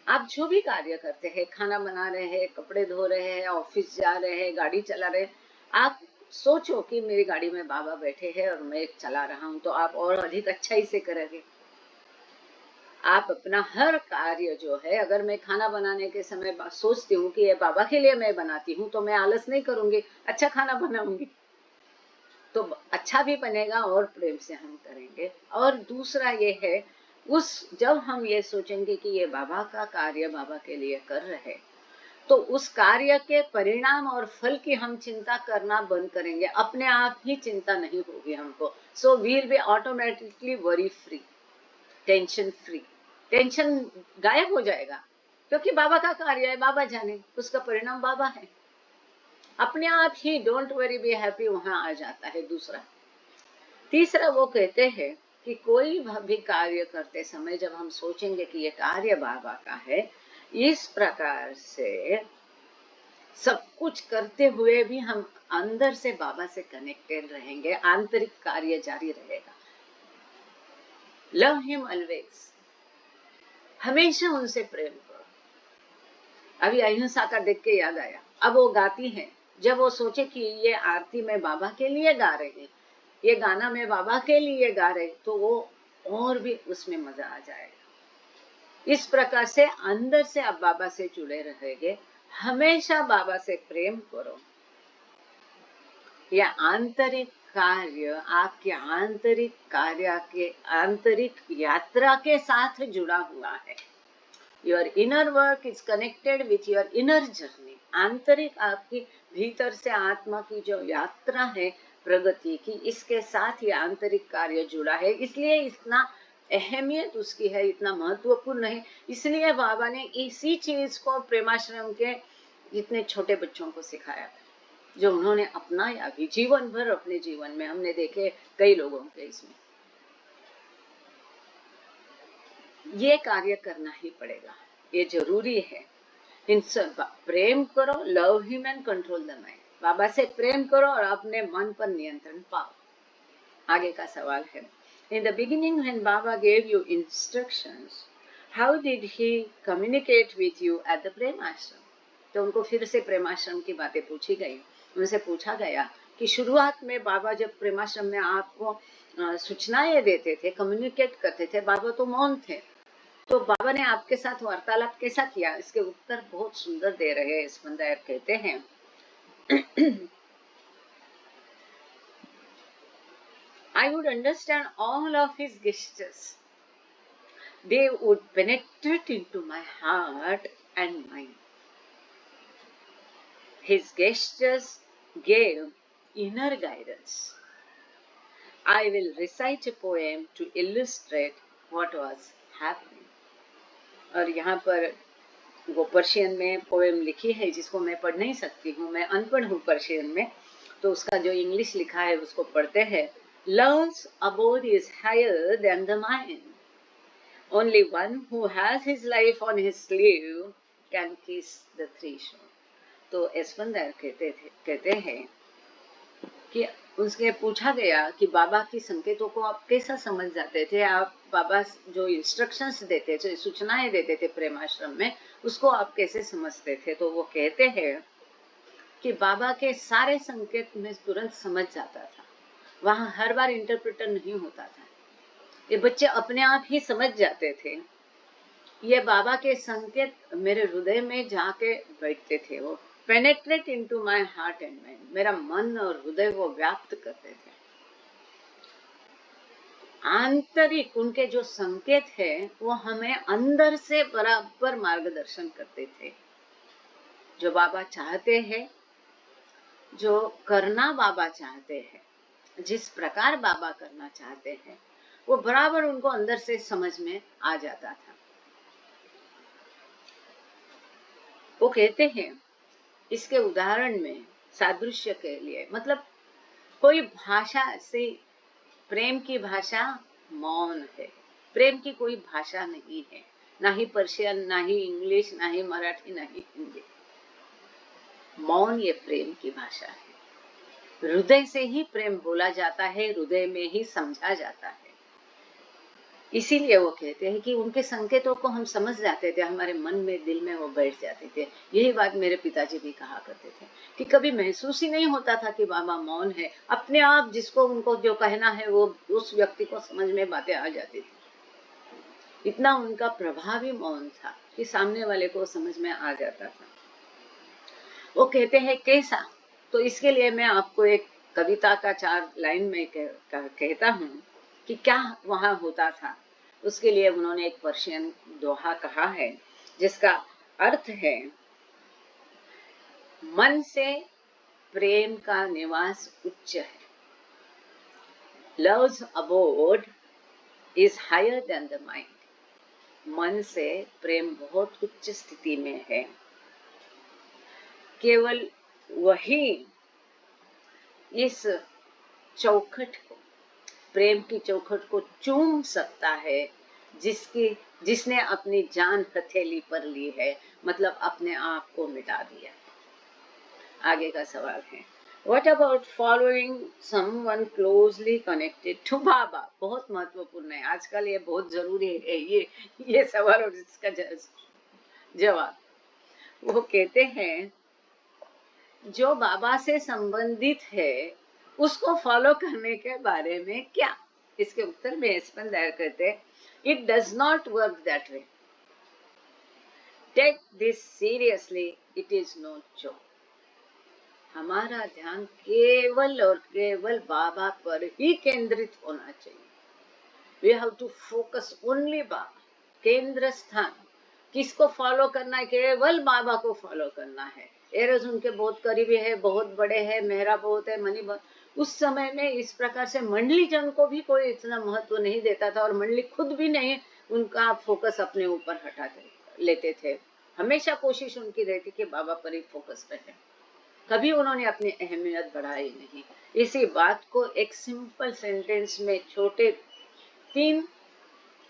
आप जो भी कार्य करते हैं, खाना बना रहे हैं, कपड़े धो रहे हैं, ऑफिस जा रहे हैं, गाड़ी चला रहे हैं, आप सोचो कि मेरी गाड़ी में बाबा बैठे हैं और मैं चला रहा हूँ, तो आप और अधिक अच्छाई से करेंगे। आप अपना हर कार्य जो है, अगर मैं खाना बनाने के समय सोचती हूँ कि ये बाबा के लिए मैं बनाती हूँ, तो मैं आलस नहीं करूंगी, अच्छा खाना बनाऊंगी, तो अच्छा भी बनेगा और प्रेम से हम करेंगे। और दूसरा ये है, जब हम ये सोचेंगे कि ये बाबा का कार्य बाबा के लिए कर रहे, तो उस कार्य के परिणाम और फल की हम चिंता करना बंद करेंगे, अपने आप ही चिंता नहीं होगी हमको। So we will be automatically worry free, tension free. Tension गायब हो जाएगा, क्योंकि बाबा का कार्य है, बाबा जाने, उसका परिणाम बाबा है। अपने आप ही डोंट वरी बी हैप्पी वहां आ जाता है। दूसरा, तीसरा वो कहते हैं कि कोई भी कार्य करते समय जब हम सोचेंगे कि ये कार्य बाबा का है, इस प्रकार से सब कुछ करते हुए भी हम अंदर से बाबा से कनेक्टेड रहेंगे, आंतरिक कार्य जारी रहेगा। लव हिम ऑलवेज, हमेशा उनसे प्रेम करो। अभी अहिंसा का देख के याद आया, अब वो गाती है, जब वो सोचे कि ये आरती में बाबा के लिए गा रहे हैं, ये गाना में बाबा के लिए गा रहे, तो वो और भी उसमें मजा आ जाएगा। इस प्रकार से अंदर से आप बाबा से जुड़े रहेंगे, हमेशा बाबा से प्रेम करो। यह आंतरिक कार्य आपके आंतरिक कार्य के आंतरिक यात्रा के साथ जुड़ा हुआ है। Your inner work is connected with your inner journey. आंतरिक आपकी भीतर से आत्मा की जो यात्रा है प्रगति की, इसके साथ ही आंतरिक कार्य जुड़ा है, इसलिए इतना अहमियत उसकी है, इतना महत्वपूर्ण है। इसलिए बाबा ने इसी चीज को प्रेमाश्रम के जितने छोटे बच्चों को सिखाया, जो उन्होंने अपनाया भी जीवन भर। अपने जीवन में हमने देखे कई लोगों के इसमें ये कार्य करना ही पड़ेगा, ये जरूरी है। इनसे प्रेम करो, love him and control the mind. Baba से प्रेम करो और अपने मन पर नियंत्रण पाओ। आगे का सवाल है, in the beginning when Baba gave you instructions, how did he communicate with you at the Prem Ashram? तो उनको फिर से प्रेमाश्रम की बातें पूछी गई। उनसे पूछा गया कि शुरुआत में बाबा जब प्रेमाश्रम में आपको सूचनाएं देते थे, कम्युनिकेट करते थे, बाबा तो मौन थे, तो बाबा ने आपके साथ वार्तालाप कैसा किया? इसके उत्तर बहुत सुंदर दे रहे हैं। एस्पेंदायर कहते हैं, I would understand all of his gestures. They would penetrate into my heart and mind. His gestures gave inner guidance. I will recite a poem to illustrate what was happening. और यहाँ पर वो पर्शियन में पोएम लिखी है जिसको मैं पढ़ नहीं सकती हूँ, मैं अनपढ़ हूँ पर्शियन में, तो उसका जो इंग्लिश लिखा है उसको पढ़ते हैं। Love's abode is higher than the mind. Only one who has his life on his sleeve can kiss the threshold. तो एस्पेंदायर कहते हैं कि उसके पूछा गया कि बाबा की संकेतों को आप कैसा समझ जाते थे, आप बाबा जो इंस्ट्रक्शंस देते थे, सूचनाएं देते थे प्रेमाश्रम में, उसको आप कैसे समझते थे? तो वो कहते हैं कि बाबा के सारे संकेत में तुरंत समझ जाता था, वहां हर बार इंटरप्रेटर नहीं होता था, ये बच्चे अपने आप ही समझ जाते थे। ये बाबा के संकेत मेरे हृदय में जाके बैठते थे, वो penetrate into my heart and mind, मेरा मन और हृदय को व्याप्त करते थे। आंतरिक उनके जो संकेत है वो हमें अंदर से बराबर मार्गदर्शन करते थे। जो बाबा चाहते हैं, जो करना बाबा चाहते हैं, जिस प्रकार बाबा करना चाहते हैं, वो बराबर उनको अंदर से समझ में आ जाता था। वो कहते हैं इसके उदाहरण में, सादृश्य के लिए, मतलब कोई भाषा से, प्रेम की भाषा मौन है। प्रेम की कोई भाषा नहीं है, ना ही पर्शियन, ना ही इंग्लिश, ना ही मराठी, ना ही हिंदी। मौन ये प्रेम की भाषा है। हृदय से ही प्रेम बोला जाता है, हृदय में ही समझा जाता है। इसीलिए वो कहते हैं कि उनके संकेतों को हम समझ जाते थे, हमारे मन में, दिल में वो बैठ जाते थे। यही बात मेरे पिताजी भी कहा करते थे कि कभी महसूस ही नहीं होता था कि बाबा मौन है। अपने आप जिसको उनको जो कहना है वो उस व्यक्ति को समझ में बातें आ जाती थी। इतना उनका प्रभावी मौन था कि सामने वाले को समझ में आ जाता था। वो कहते हैं कैसा, तो इसके लिए मैं आपको एक कविता का 4 लाइन में कहता हूँ कि क्या वहां होता था। उसके लिए उन्होंने एक पर्शियन दोहा कहा है जिसका अर्थ है, मन से प्रेम का निवास उच्च है, love's abode is higher than the mind. मन से प्रेम बहुत उच्च स्थिति में है, केवल वही इस चौखट को, प्रेम की चौखट को चूम सकता है जिसने अपनी जान हथेली पर ली है, मतलब अपने आप को मिटा दिया। आगे का सवाल है, What about following someone closely connected to बाबा? बहुत महत्वपूर्ण है, आजकल ये बहुत जरूरी है ये सवाल और इसका जवाब। वो कहते हैं जो बाबा से संबंधित है उसको फॉलो करने के बारे में क्या? इसके उत्तर में स्पंदन कहते हैं, it does not work that way, take this seriously, it is no joke. हमारा ध्यान केवल और केवल बाबा पर ही केंद्रित होना चाहिए। We have to focus only Baba, केंद्र स्थान। किसको फॉलो करना है? केवल बाबा को फॉलो करना है। एरज उनके बहुत करीबी है, बहुत बड़े हैं, मेहरा बहुत है, मनी बहुत। उस समय में इस प्रकार से मंडली जन को भी कोई इतना महत्व नहीं देता था और मंडली खुद भी नहीं उनका फोकस अपने ऊपर हटाते लेते थे। हमेशा कोशिश उनकी रहती कि बाबा पर ही फोकस रहे, कभी उन्होंने अपनी अहमियत बढ़ाई नहीं। इसी बात को एक सिंपल सेंटेंस में, छोटे 3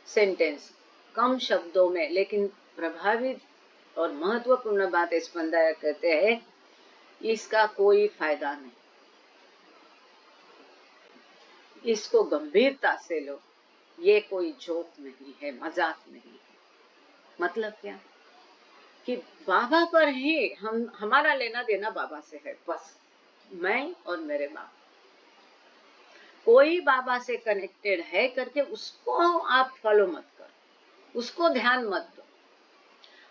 सेंटेंस, कम शब्दों में लेकिन प्रभावी और महत्वपूर्ण बात स्पंदन कहते हैं, इसका कोई फायदा नहीं, इसको गंभीरता से लो, ये कोई जोक नहीं है, मजाक नहीं है। मतलब क्या कि बाबा पर ही हमारा लेना देना बाबा से है, बस मैं और मेरे बाबा। कोई बाबा से कनेक्टेड है करके उसको आप फॉलो मत करो, उसको ध्यान मत दो।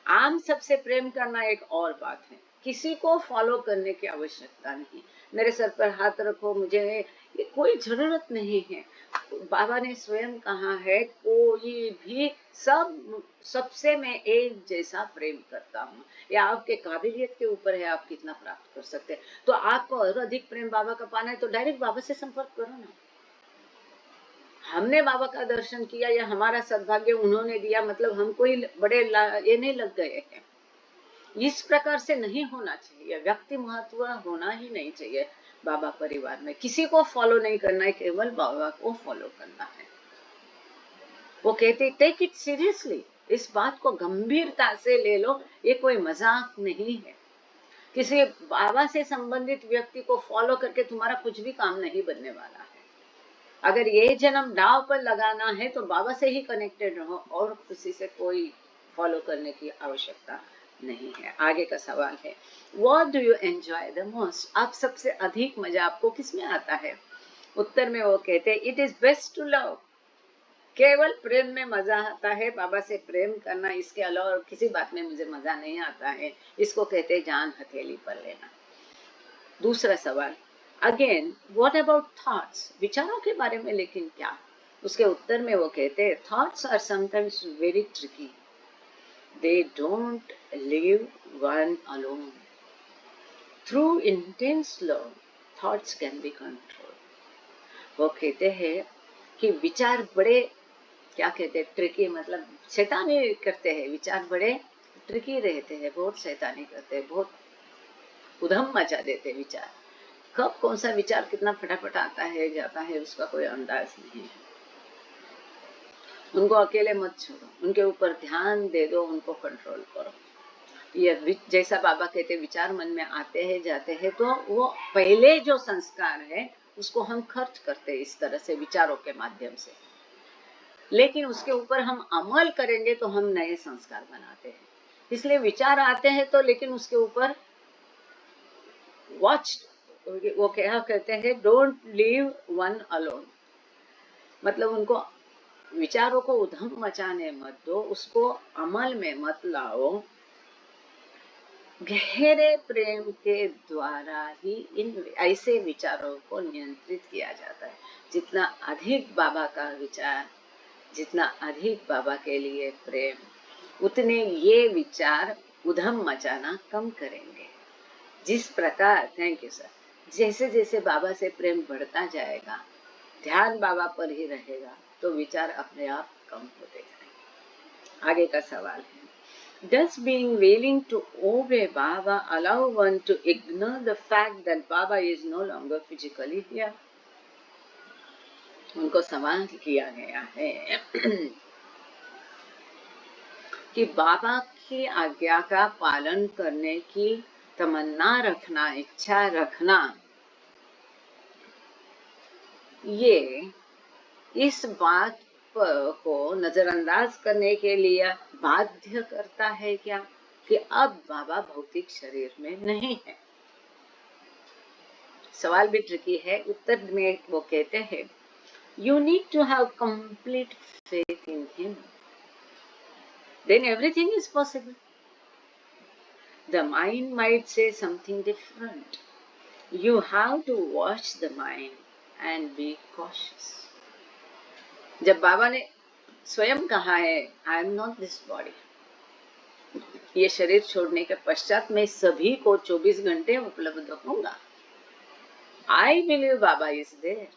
आम सबसे प्रेम करना एक और बात है, किसी को फॉलो करने की आवश्यकता नहीं। मेरे सर पर हाथ रखो, मुझे ये कोई जरूरत नहीं है। बाबा ने स्वयं कहा है, कोई भी सबसे मैं एक जैसा प्रेम करता हूँ। ये आपके काबिलियत के ऊपर है, आप कितना प्राप्त कर सकते हैं। तो आपको और अधिक प्रेम बाबा का पाना है तो डायरेक्ट बाबा से संपर्क करो ना। हमने बाबा का दर्शन किया या हमारा सद्भाग्य उन्होंने दिया, मतलब हम कोई बड़े ये नहीं लग गए हैं। इस प्रकार से नहीं होना चाहिए, व्यक्ति महत्व होना ही नहीं चाहिए। बाबा परिवार में किसी को फॉलो नहीं करना है, केवल बाबा को फॉलो करना है। वो कहते टेक इट सीरियसली, इस बात को गंभीरता से ले लो, ये कोई मजाक नहीं है। किसी बाबा से संबंधित व्यक्ति को फॉलो करके तुम्हारा कुछ भी काम नहीं बनने वाला है। अगर ये जन्म दांव पर लगाना है तो बाबा से ही कनेक्टेड रहो और किसी से कोई फॉलो करने की आवश्यकता नहीं है। आगे का सवाल है, What do you enjoy the most? आप सबसे अधिक मजा आपको किसमें आता है? उत्तर में वो कहते हैं, It is best to love. केवल प्रेम में मजा आता है, बाबा से प्रेम करना, इसके अलावा और किसी बात में मुझे मजा नहीं आता है। इसको कहते हैं जान हथेली पर लेना। दूसरा सवाल, अगेन व्हाट अबाउट थॉट्स, विचारों के बारे में लेकिन क्या? उसके उत्तर में वो कहते हैं thoughts are sometimes very tricky, they don't leave one alone, through intense love thoughts can be control. वो कहते हैं कि विचार बड़े, क्या कहते हैं, ट्रिकी, मतलब शैतानी करते हैं, विचार बड़े ट्रिकी रहते हैं, बहुत शैतानी करते हैं, बहुत उधम मचा देते हैं विचार। कब कौन सा विचार कितना फटाफट आता है जाता है उसका कोई अंदाज नहीं है। उनको अकेले मत छोड़ो, उनके ऊपर ध्यान दे दो, उनको कंट्रोल करो। ये जैसा बाबा कहते विचार मन में आते हैं जाते हैं, तो वो पहले जो संस्कार है उसको हम खर्च करते हैं इस तरह से विचारों के माध्यम से, लेकिन उसके ऊपर हम अमल करेंगे तो हम नए संस्कार बनाते हैं। इसलिए विचार आते हैं तो, लेकिन उसके ऊपर वॉच, वो क्या कहते हैं, डोंट लीव वन अलोन, मतलब उनको विचारों को उधम मचाने मत दो, उसको अमल में मत लाओ। गहरे प्रेम के द्वारा ही इन ऐसे विचारों को नियंत्रित किया जाता है। जितना अधिक बाबा का विचार, जितना अधिक बाबा के लिए प्रेम, उतने ये विचार उधम मचाना कम करेंगे। जिस प्रकार, थैंक यू सर, जैसे जैसे बाबा से प्रेम बढ़ता जाएगा, ध्यान बाबा पर ही रहेगा, तो विचार अपने आप कम होते जाएंगे। आगे का सवाल है, does being willing to obey Baba allow one to ignore the fact that Baba is no longer physically here? उनको सवाल किया गया है कि बाबा की आज्ञा का पालन करने की तमन्ना रखना, इच्छा रखना, ये इस बात को नजरअंदाज करने के लिए बाध्य करता है क्या कि अब बाबा भौतिक शरीर में नहीं है? सवाल भी ट्रिकी है। उत्तर में वो कहते हैं you need to have complete faith in him, then everything is possible. The mind might say something different, you have to watch the mind and be cautious. जब बाबा ने स्वयं कहा है I am not this body, ये शरीर छोड़ने के पश्चात मैं सभी को 24 घंटे उपलब्ध होऊंगा। I believe Baba is there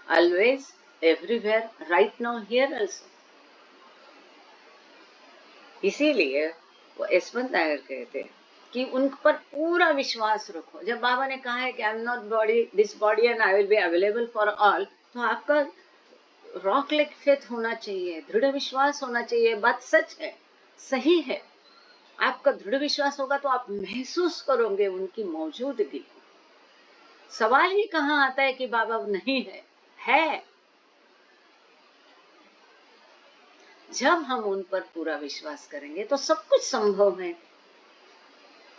always, everywhere, right now, here also. इसीलिए वो यशवंत नायर कहते हैं कि उन पर पूरा विश्वास रखो। जब बाबा ने कहा है कि आई am not body this body and I will be available for all, तो आपका रॉक लाइक फेथ होना चाहिए, दृढ़ विश्वास होना चाहिए। बात सच है, सही है। आपका दृढ़ विश्वास होगा तो आप महसूस करोगे उनकी मौजूदगी को। सवाल ही कहाँ आता है कि बाबा नहीं है। जब हम उन पर पूरा विश्वास करेंगे तो सब कुछ संभव है।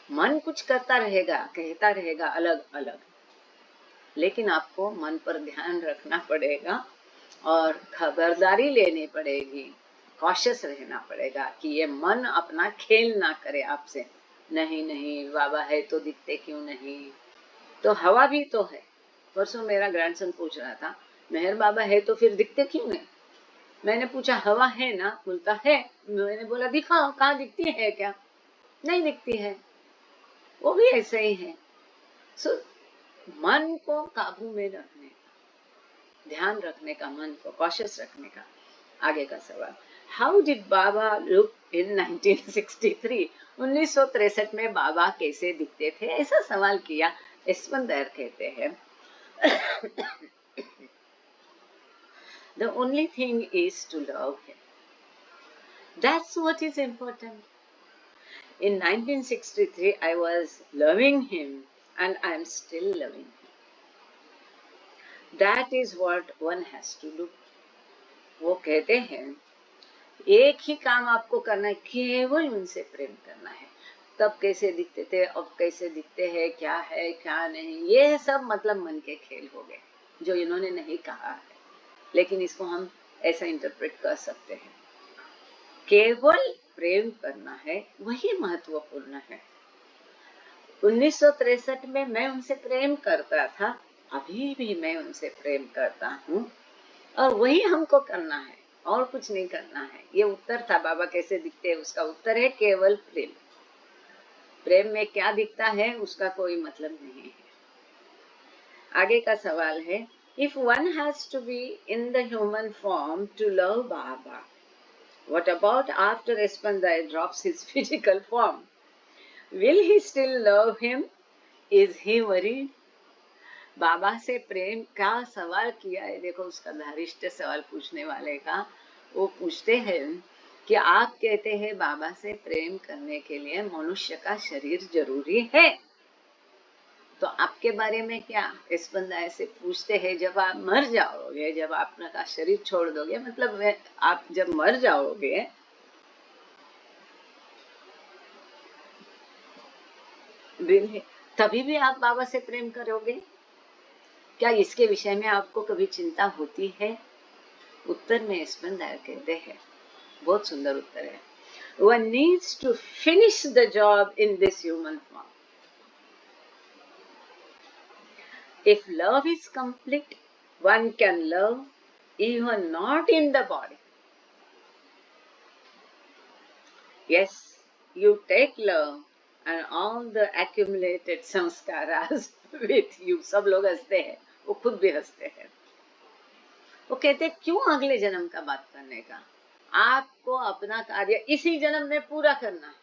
मन कुछ करता रहेगा, कहता रहेगा अलग अलग, लेकिन आपको मन पर ध्यान रखना पड़ेगा और खबरदारी लेनी पड़ेगी, कॉशियस रहना पड़ेगा कि ये मन अपना खेल ना करे आपसे। नहीं बाबा है तो दिखते क्यों नहीं? तो हवा भी तो है। परसों मेरा ग्रैंडसन पूछ रहा था मेहर बाबा है तो फिर दिखते क्यों नहीं? मैंने पूछा हवा है ना? बोलता है। मैंने बोला दिखाओ, कहाँ दिखती है क्या? नहीं दिखती है। वो भी ऐसे ही है। सो मन को काबू में रखने का, ध्यान रखने का, मन को कॉशियस रखने का। आगे का सवाल, how did Baba look in 1963? 1963 में बाबा कैसे दिखते थे? ऐसा सवाल किया। यशवंत नायर कहते हैं the only thing is to love him. That's what is important. In 1963 I was loving him and I am still loving him. That is what one has to do. वो कहते हैं एक ही काम आपको करना है, केवल उनसे प्रेम करना है। तब कैसे दिखते थे, अब कैसे दिखते हैं, क्या है क्या नहीं, ये सब मतलब मन के खेल हो गए जो इन्होंने नहीं कहा है। लेकिन इसको हम ऐसा इंटरप्रेट कर सकते हैं। केवल प्रेम करना है, वही महत्वपूर्ण है। 1963 में मैं उनसे प्रेम करता था, अभी भी मैं उनसे प्रेम करता हूँ, और वही हमको करना है, और कुछ नहीं करना है। ये उत्तर था। बाबा कैसे दिखते हैं, उसका उत्तर है केवल प्रेम। प्रेम में क्या दिखता है उसका कोई मतलब नहीं है। आगे का सवाल है, if one has to be in the human form to love Baba, what about after Aspandiar drops his physical form, will he still love him, is he worried? Baba से प्रेम का सवाल किया है। देखो उसका धारिष्ट सवाल पूछने वाले का। वो पूछते हैं कि आप कहते हैं बाबा से प्रेम करने के लिए मनुष्य का शरीर जरूरी है, तो आपके बारे में क्या? इस बंदा ऐसे पूछते हैं, जब आप मर जाओगे, जब आप अपना शरीर छोड़ दोगे, मतलब आप जब मर जाओगे, तभी भी आप बाबा से प्रेम करोगे क्या? इसके विषय में आपको कभी चिंता होती है? उत्तर में इस बंदा कहते हैं, बहुत सुंदर उत्तर है, one needs to finish the job in this human form. If love is complete, one can love even not in the body. Yes, you take love and all the accumulated samskaras with you. सब लोग हंसते हैं, वो खुद भी हंसते हैं। वो कहते क्यों अगले जन्म का बात करने का, आपको अपना कार्य इसी जन्म में पूरा करना है।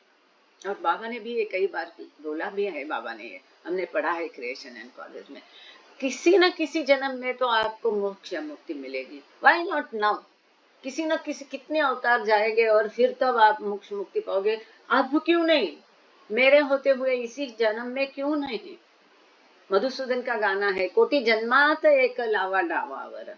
और बाबा ने भी ये कई बार बोला भी है, बाबा ने ये हमने पढ़ा है क्रिएशन एंड कॉलेज में, किसी न किसी जन्म में तो आपको मोक्ष या मुक्ति मिलेगी। Why not now? किसी न किसी कितने अवतार जाएंगे और फिर तब आप मोक्ष मुक्ति पाओगे। अब क्यों नहीं? मेरे होते हुए इसी जन्म में क्यों नहीं? मधुसूदन का गाना है, कोटि जन्मात एक लावा डावावर।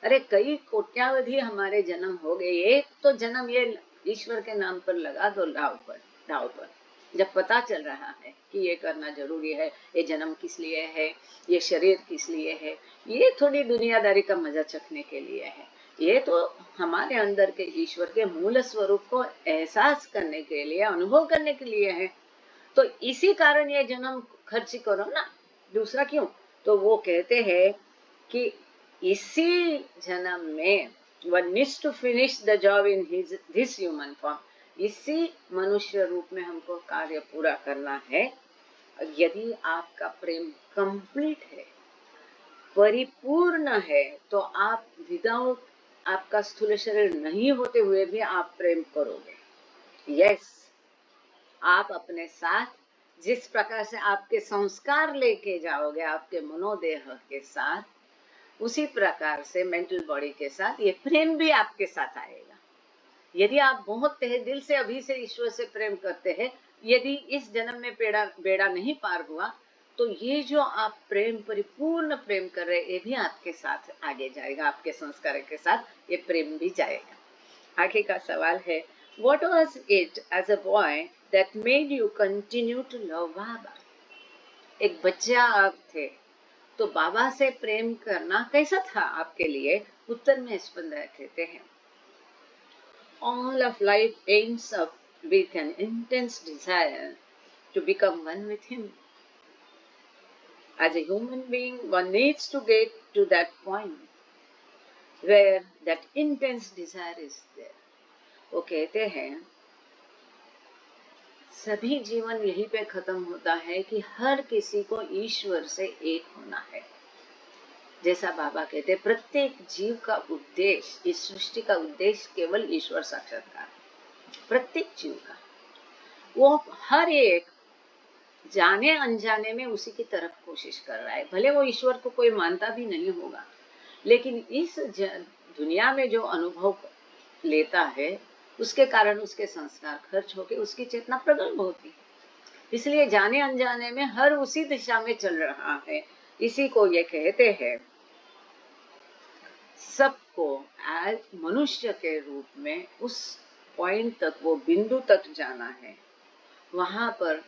अरे कई कोट्यावधि हमारे जन्म हो गए, एक तो जन्म ये ईश्वर के नाम पर लगा दो दाव पर। जब पता चल रहा है कि ये करना जरूरी है, ये जन्म किस लिए है, ये शरीर किस लिए है, ये थोड़ी दुनियादारी का मजा चखने के लिए है, ये तो हमारे अंदर के ईश्वर के मूल स्वरूप को एहसास करने के लिए, अनुभव करने के लिए है, तो इसी कारण ये जन्म खर्च करो ना, दूसरा क्यों? तो वो कहते हैं कि इसी जन्म में one needs to finish the job in this human form. इसी मनुष्य रूप में हमको कार्य पूरा करना है। यदि आपका प्रेम कंप्लीट है, परिपूर्ण है, तो आप विदाउट आपका स्थूल शरीर नहीं होते हुए भी आप प्रेम करोगे। यस, आप अपने साथ जिस प्रकार से आपके संस्कार लेके जाओगे आपके मनोदेह के साथ, उसी प्रकार से मेंटल बॉडी के साथ ये प्रेम भी आपके साथ आएगा। यदि आप बहुत तहे दिल से अभी से ईश्वर से प्रेम करते हैं, यदि इस जन्म में बेड़ा नहीं पार हुआ, तो ये जो आप प्रेम, परिपूर्ण प्रेम कर रहे, ये भी आपके साथ आगे जाएगा, आपके संस्कार के साथ ये प्रेम भी जाएगा। आगे का सवाल है, What was it as a boy that made you continue to love Baba? एक बच्चा आप थे, तो बाबा से प्रेम करना कैसा था आपके लिए? उत्तर में स्पंदन कहते हैं, All of life ends up with an intense desire to become one with him. As a human being, one needs to get to that point where that intense desire is there. वो कहते हैं सभी जीवन यहीं पे खत्म होता है कि हर किसी को ईश्वर से एक होना है। जैसा बाबा कहते, प्रत्येक जीव का उद्देश्य, इस सृष्टि का उद्देश्य केवल ईश्वर साक्षात्कार। प्रत्येक जीव का वो हर एक जाने अनजाने में उसी की तरफ कोशिश कर रहा है। भले वो ईश्वर को कोई मानता भी नहीं होगा, लेकिन इस दुनिया में जो अनुभव लेता है, उसके कारण उसके संस्कार खर्च होके उसकी चेतना प्रगल्भ होती है। इसलिए जाने अनजाने में हर उसी दिशा में चल रहा है। इसी को ये कहते हैं, सबको आज मनुष्य के रूप में उस पॉइंट तक, वो बिंदु तक जाना है। वहां पर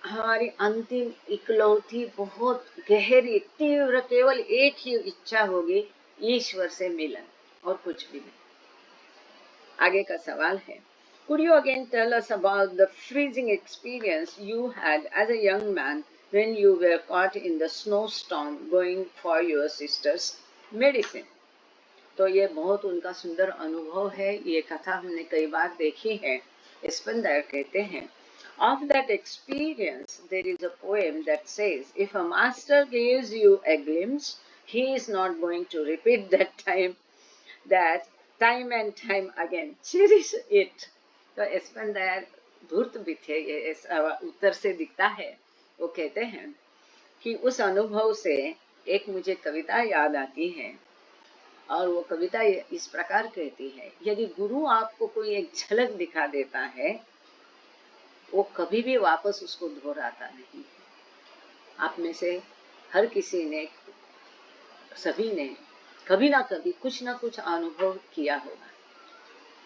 हमारी अंतिम इकलौती बहुत गहरी तीव्र केवल एक ही इच्छा होगी, ईश्वर से मिलन। और कुछ भी नहीं। आगे का सवाल है, could you again tell us about the freezing experience you had as a young man when you were caught in the snowstorm going for your sister's medicine? तो ये बहुत उनका सुंदर अनुभव है, ये कथा हमने कई बार देखी है। स्पेंदर कहते हैं, of that experience there is a poem that says, if a master gives you a glimpse, he is not going to repeat that time and time again. Cherish it. तो स्पेंदर धूर्त भी थे, ये उत्तर से दिखता है। वो कहते हैं कि उस अनुभव से एक मुझे कविता याद आती है, और वो कविता इस प्रकार कहती है, यदि गुरु आपको कोई एक झलक दिखा देता है, वो कभी भी वापस उसको दोहराता नहीं। आप में से हर किसी ने, सभी ने कभी ना कभी कुछ ना कुछ अनुभव किया होगा।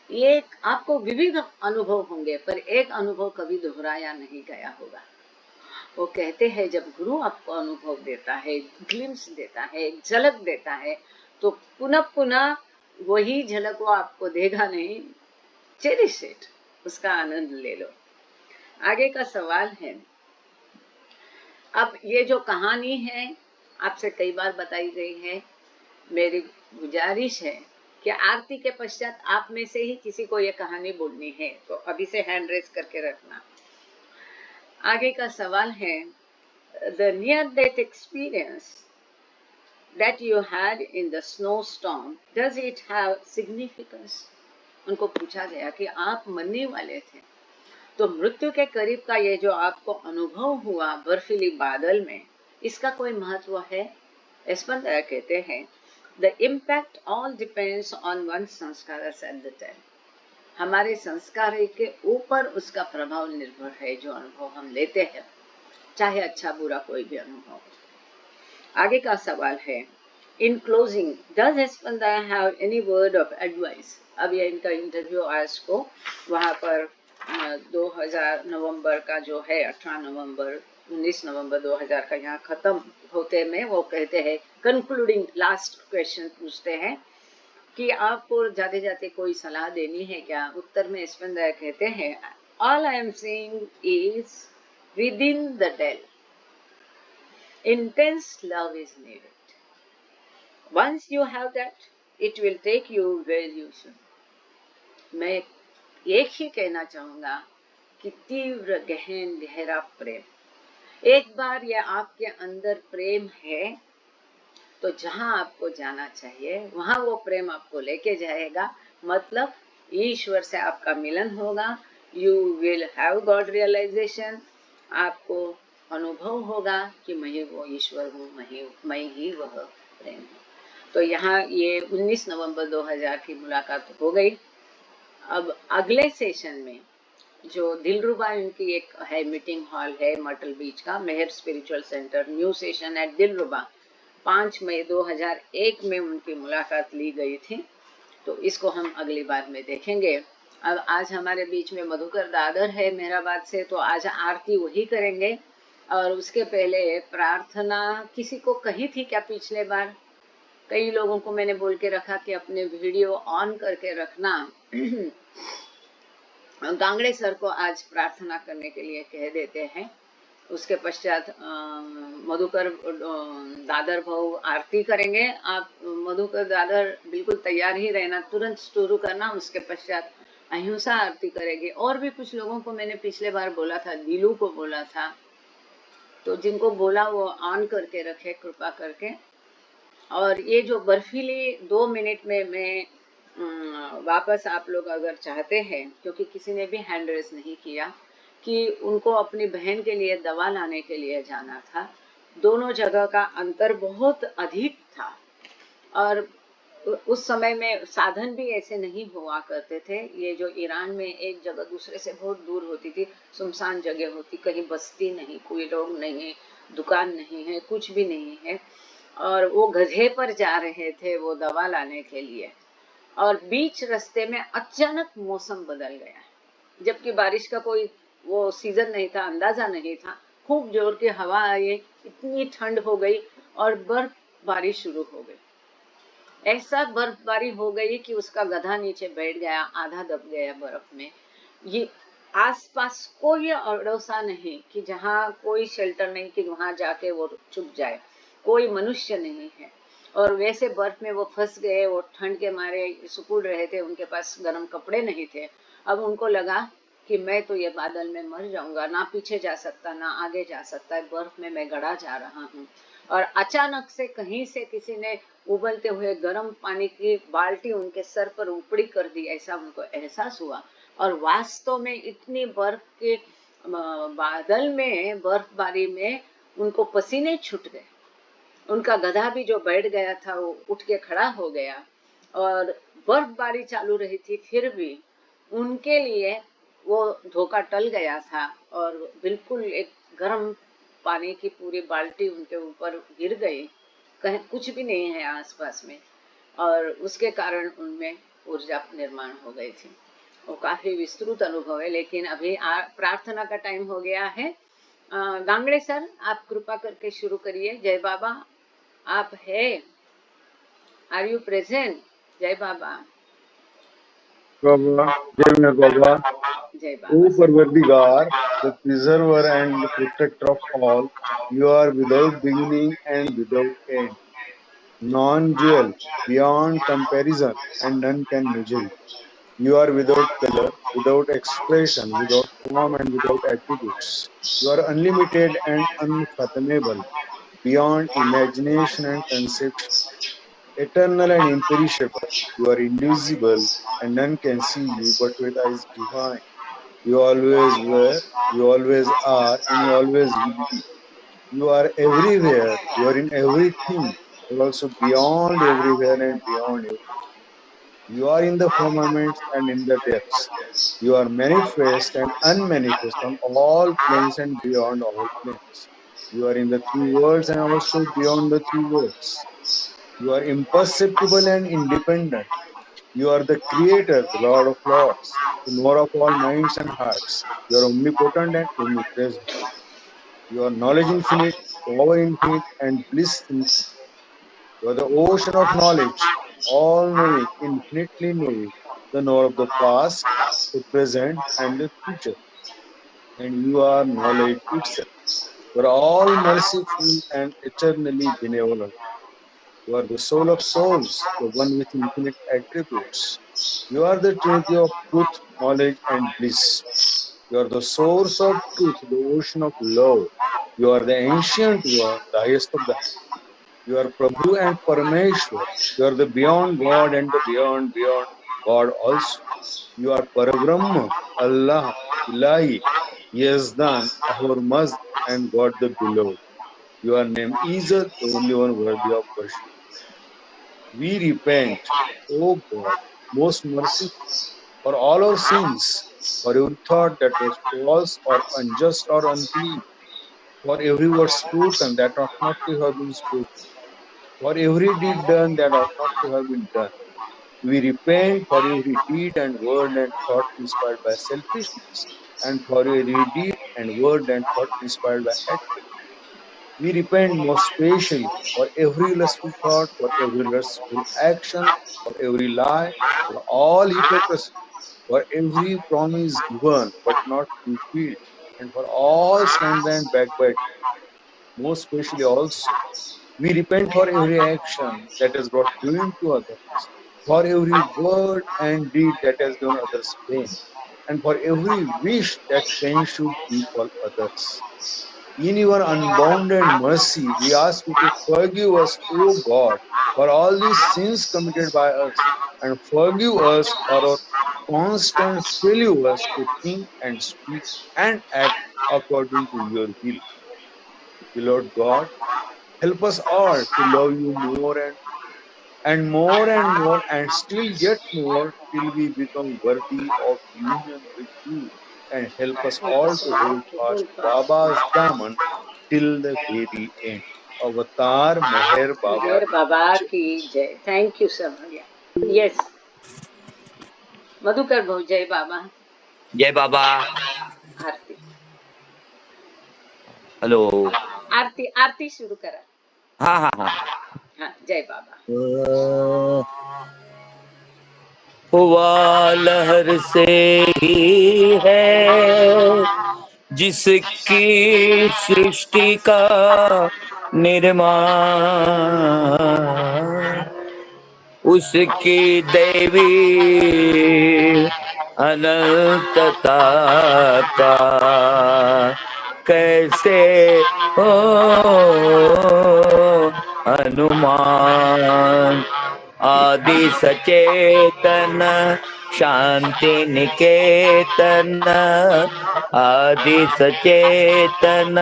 ये आपको विविध अनुभव होंगे, पर एक अनुभव कभी दोहराया नहीं गया होगा। वो कहते हैं, जब गुरु आपको अनुभव देता है, ग्लिम्स देता है, झलक देता है, तो पुनः पुनः वही झलक वो आपको देगा नहीं। चेरिश इट, उसका आनंद ले लो। आगे का सवाल है, अब ये जो कहानी है आपसे कई बार बताई गई है, मेरी गुजारिश है कि आरती के पश्चात आप में से ही किसी को ये कहानी बोलनी है, तो अभी से हैंड रेज करके रखना। आगे का सवाल है, the near death experience that you had in the snowstorm, does it have significance? उनको पूछा गया कि आप मरने वाले थे, तो मृत्यु के करीब का ये जो आपको अनुभव हुआ बर्फीली बादल में, इसका कोई महत्व है? स्पेंदर कहते हैं, the impact all depends on one's संस्कार्स at the time. हमारे संस्कार के ऊपर उसका प्रभाव निर्भर है, जो अनुभव हम लेते हैं, चाहे अच्छा बुरा कोई भी अनुभव। आगे का सवाल है, in closing does Aspandiar have any word of advice? अब ये इनका इंटरव्यू आज को वहां पर 2000 नवंबर का जो है 18 नवंबर 19 नवंबर 2000 का यहाँ खत्म होते में वो कहते हैं, कंक्लूडिंग लास्ट क्वेश्चन पूछते हैं कि आपको जाते जाते कोई सलाह देनी है क्या? उत्तर में स्पेंदर कहते हैं, all I am saying is within the dell intense love is needed. Once you have that, it will take you where you should. मैं एक ही कहना चाहूंगा कि तीव्र गहन गहरा प्रेम, एक बार ये आपके अंदर प्रेम है तो जहां आपको जाना चाहिए वहां वो प्रेम आपको लेके जाएगा। मतलब ईश्वर से आपका मिलन होगा, you will have God realization, आपको अनुभव होगा कि मैं वो ईश्वर हूँ, मैं ही वह प्रेम हूँ। तो यहाँ ये 19 नवंबर 2000 की मुलाकात हो गई। अब अगले सेशन में जो दिलरुबा इनकी एक है मीटिंग हॉल है मर्टल बीच का, Meher spiritual center, new session at Dilruba, 5 मई 2001 में उनकी मुलाकात ली गई थी। तो इसको हम अगली बार में देखेंगे। अब आज हमारे बीच में मधुकर दादर है मेहराबाद से, तो आज आरती वही करेंगे। और उसके पहले प्रार्थना किसी को कही थी क्या पिछले बार? कई लोगों को मैंने बोल के रखा कि अपने वीडियो ऑन करके रखना। गांगड़े सर को आज प्रार्थना करने के लिए कह देते हैं। उसके पश्चात मधुकर दादर भाऊ आरती करेंगे। आप मधुकर दादर बिल्कुल तैयार ही रहना, तुरंत शुरू करना। उसके पश्चात अहिंसा आरती करेंगे। और भी कुछ लोगों को मैंने पिछले बार बोला था, दिलू को बोला था, तो जिनको बोला वो ऑन करके रखे कृपा करके। और ये जो बर्फीली 2 मिनट में मैं वापस आप लोग अगर चाहते हैं, क्योंकि किसी ने भी हैंड रेस नहीं किया कि उनको अपनी बहन के लिए दवा लाने के लिए जाना था, दोनों जगह का अंतर बहुत अधिक था और उस समय में साधन भी ऐसे नहीं हुआ करते थे। ये जो ईरान में एक जगह दूसरे से बहुत दूर होती थी, सुनसान जगह होती, कहीं बस्ती नहीं, कोई लोग नहीं, दुकान नहीं है, कुछ भी नहीं है। और वो गधे पर जा रहे थे वो दवा लाने के लिए, और बीच रास्ते में अचानक मौसम बदल गया, जबकि बारिश का कोई वो सीजन नहीं था, अंदाजा नहीं था। खूब जोर की हवा आई, इतनी ठंड हो गई और बर्फ बारिश शुरू हो गई। ऐसा बर्फबारी हो गई कि उसका गधा नीचे बैठ गया, आधा दब गया बर्फ में। ये आसपास कोई अड़ोसा नहीं कि जहाँ कोई शेल्टर नहीं कि वहां जाके वो छुप जाए, कोई मनुष्य नहीं है। और वैसे बर्फ में वो फंस गए, वो ठंड के मारे सिकुड़ रहे थे, उनके पास गर्म कपड़े नहीं थे। अब उनको लगा कि मैं तो ये बादल में मर जाऊंगा, ना पीछे जा सकता ना आगे जा सकता है, बर्फ में मैं गड़ा जा रहा हूँ। और अचानक से कहीं से किसी ने उबलते हुए गर्म पानी की बाल्टी उनके सर पर ऊपरी कर दी, ऐसा उनको एहसास हुआ। और वास्तव में इतनी बर्फ के बादल में, बर्फबारी में उनको पसीने छूट गए। उनका गधा भी जो बैठ गया था वो उठ के खड़ा हो गया। और बर्फबारी चालू रही थी, फिर भी उनके लिए वो धोखा टल गया था। और बिल्कुल एक गर्म पानी की पूरी बाल्टी उनके ऊपर गिर गई, कहीं कुछ भी नहीं है आसपास में। और उसके कारण उनमें ऊर्जा निर्माण हो गई थी। वो काफी विस्तृत अनुभव है, लेकिन अभी प्रार्थना का टाइम हो गया है। गांगड़े सर, आप कृपा करके शुरू करिए। जय बाबा, आप है? Are you present? Jai Baba. Baba, Jai Vinar Baba, Jai O Baba sir. Parvardigar, the preserver and the protector of all, you are without beginning and without end, non-dual, beyond comparison, and none can measure you. You are without color, without expression, without form, and without attributes. You are unlimited and unfathomable, beyond imagination and conception, eternal and imperishable. You are invisible, and none can see you but with eyes divine. You always were, you always are, and you always will be. You are everywhere, you are in everything, but also beyond everywhere and beyond everything. You are in the firmament and in the depths. You are manifest and unmanifest on all planes and beyond all planes. You are in the three worlds and also beyond the three worlds. You are imperceptible and independent. You are the Creator, the Lord of Lords, the knower of all minds and hearts. You are omnipotent and omnipresent. You are knowledge infinite, power infinite, and bliss infinite. You are the ocean of knowledge, all knowing, infinitely knowing, the knower of the past, the present, and the future. And you are knowledge itself. You are all merciful and eternally benevolent. You are the soul of souls, the one with infinite attributes. You are the Trinity of truth, knowledge, and bliss. You are the source of truth, the ocean of love. You are the ancient one, the highest of the high. You are Prabhu and Parameshwar. You are the beyond God and the beyond God also. You are Parabrahma, Allah, Ilahi, Yazdan, Ahur Mazd, and God the Beloved. Your name is the only one worthy of worship. We repent, O God, most merciful, for all our sins, for every thought that was false or unjust or unclean, for every word spoken that ought not to have been spoken, for every deed done that ought not to have been done. We repent for every deed and word and thought inspired by selfishness, and for every deed and word and thought inspired by hatred. We repent most specially for every lustful thought, for every lustful action, for every lie, for all hypocrisy, for every promise given but not fulfilled, and for all slander and backbiting. Most especially also, we repent for every action that has brought ruin to others, for every word and deed that has given others pain, and for every wish that pain should befall others. In your unbounded mercy, we ask you to forgive us, O God, for all these sins committed by us, and forgive us for our constant failures to think and speak and act according to your will. Lord God, help us all to love you more and more and more and still yet more till we become worthy of union with you, and help us Help all us to all hold to fast hold fast. Baba's daman till the very end. Avatar Meher Baba Mehar Ki Baba Jai. की जय। थैंक यू सर भैया। यस, मधुकर भाऊ, जय बाबा। जय बाबा। आरती, हेलो। आरती, आरती शुरू करा। हाँ हाँ हाँ। हाँ, जय बाबा। हुआ लहर से ही है जिसकी सृष्टि का निर्माण, उसकी दैवी अनंतता का कैसे हो अनुमान। आदि सचेतन शांति निकेतन, आदि सचेतन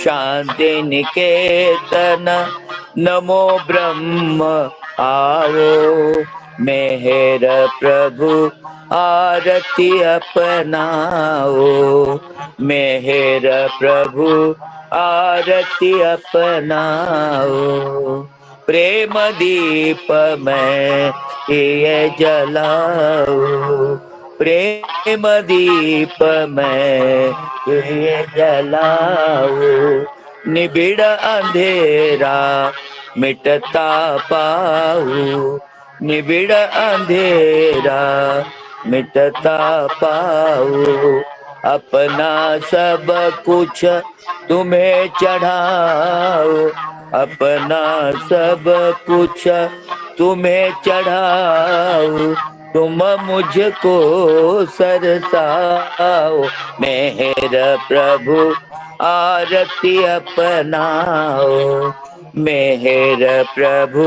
शांति निकेतन, नमो ब्रह्म आओ मेहर प्रभु आरती अपनाओ, मेहर प्रभु आरती अपनाओ। प्रेम दीप में ये जलाओ, प्रेम दीप में ये जलाओ, निबिड़ अंधेरा मिटता पाऊं, निबिड़ अंधेरा मिटता पाऊं। अपना सब कुछ तुम्हें चढ़ाओ, अपना सब कुछ तुम्हें चढ़ाओ, तुम मुझको सरसाओ, मेहर प्रभु आरती अपनाओ, मेहर प्रभु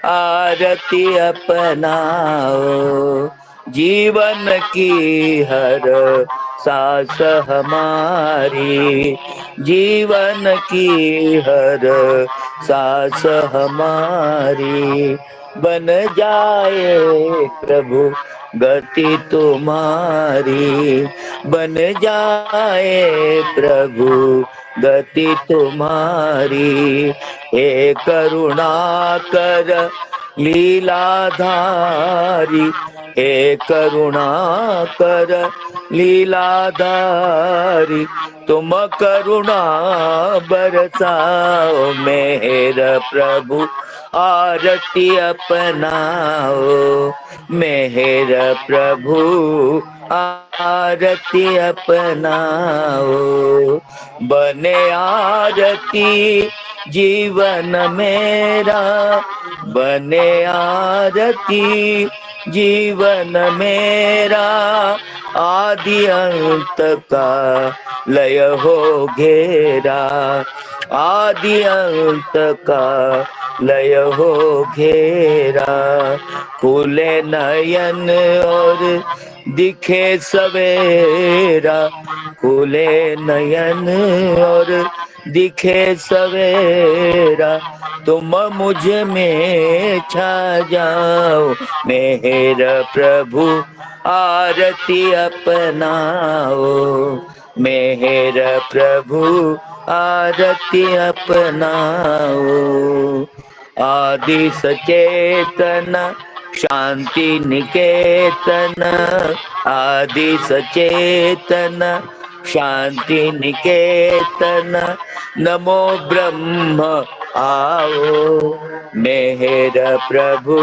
आरती अपनाओ। जीवन की हर सांस हमारी, जीवन की हर सांस हमारी बन जाए प्रभु गति तुम्हारी, बन जाए प्रभु गति तुम्हारी। हे करुणा कर लीलाधारी, हे करुणा कर लीलाधारी, तुम करुणा बरसाओ, मेहर प्रभु आरती अपनाओ, मेहर प्रभु आरती अपनाओ। बने आरती जीवन मेरा, बने आरती जीवन मेरा, आदि अंत का लय हो घेरा, आदि अंत का लय हो घेरा। खुले नयन और दिखे सवेरा, खुले नयन और दिखे सवेरा, तुम मुझ में छा जाओ, मेहर प्रभु आरती अपनाओ, मेहर प्रभु आरती अपनाओ। आदि सचेतन शांति निकेतन, आदि सचेतन शांति निकेतन, नमो ब्रह्म आओ मेहर प्रभु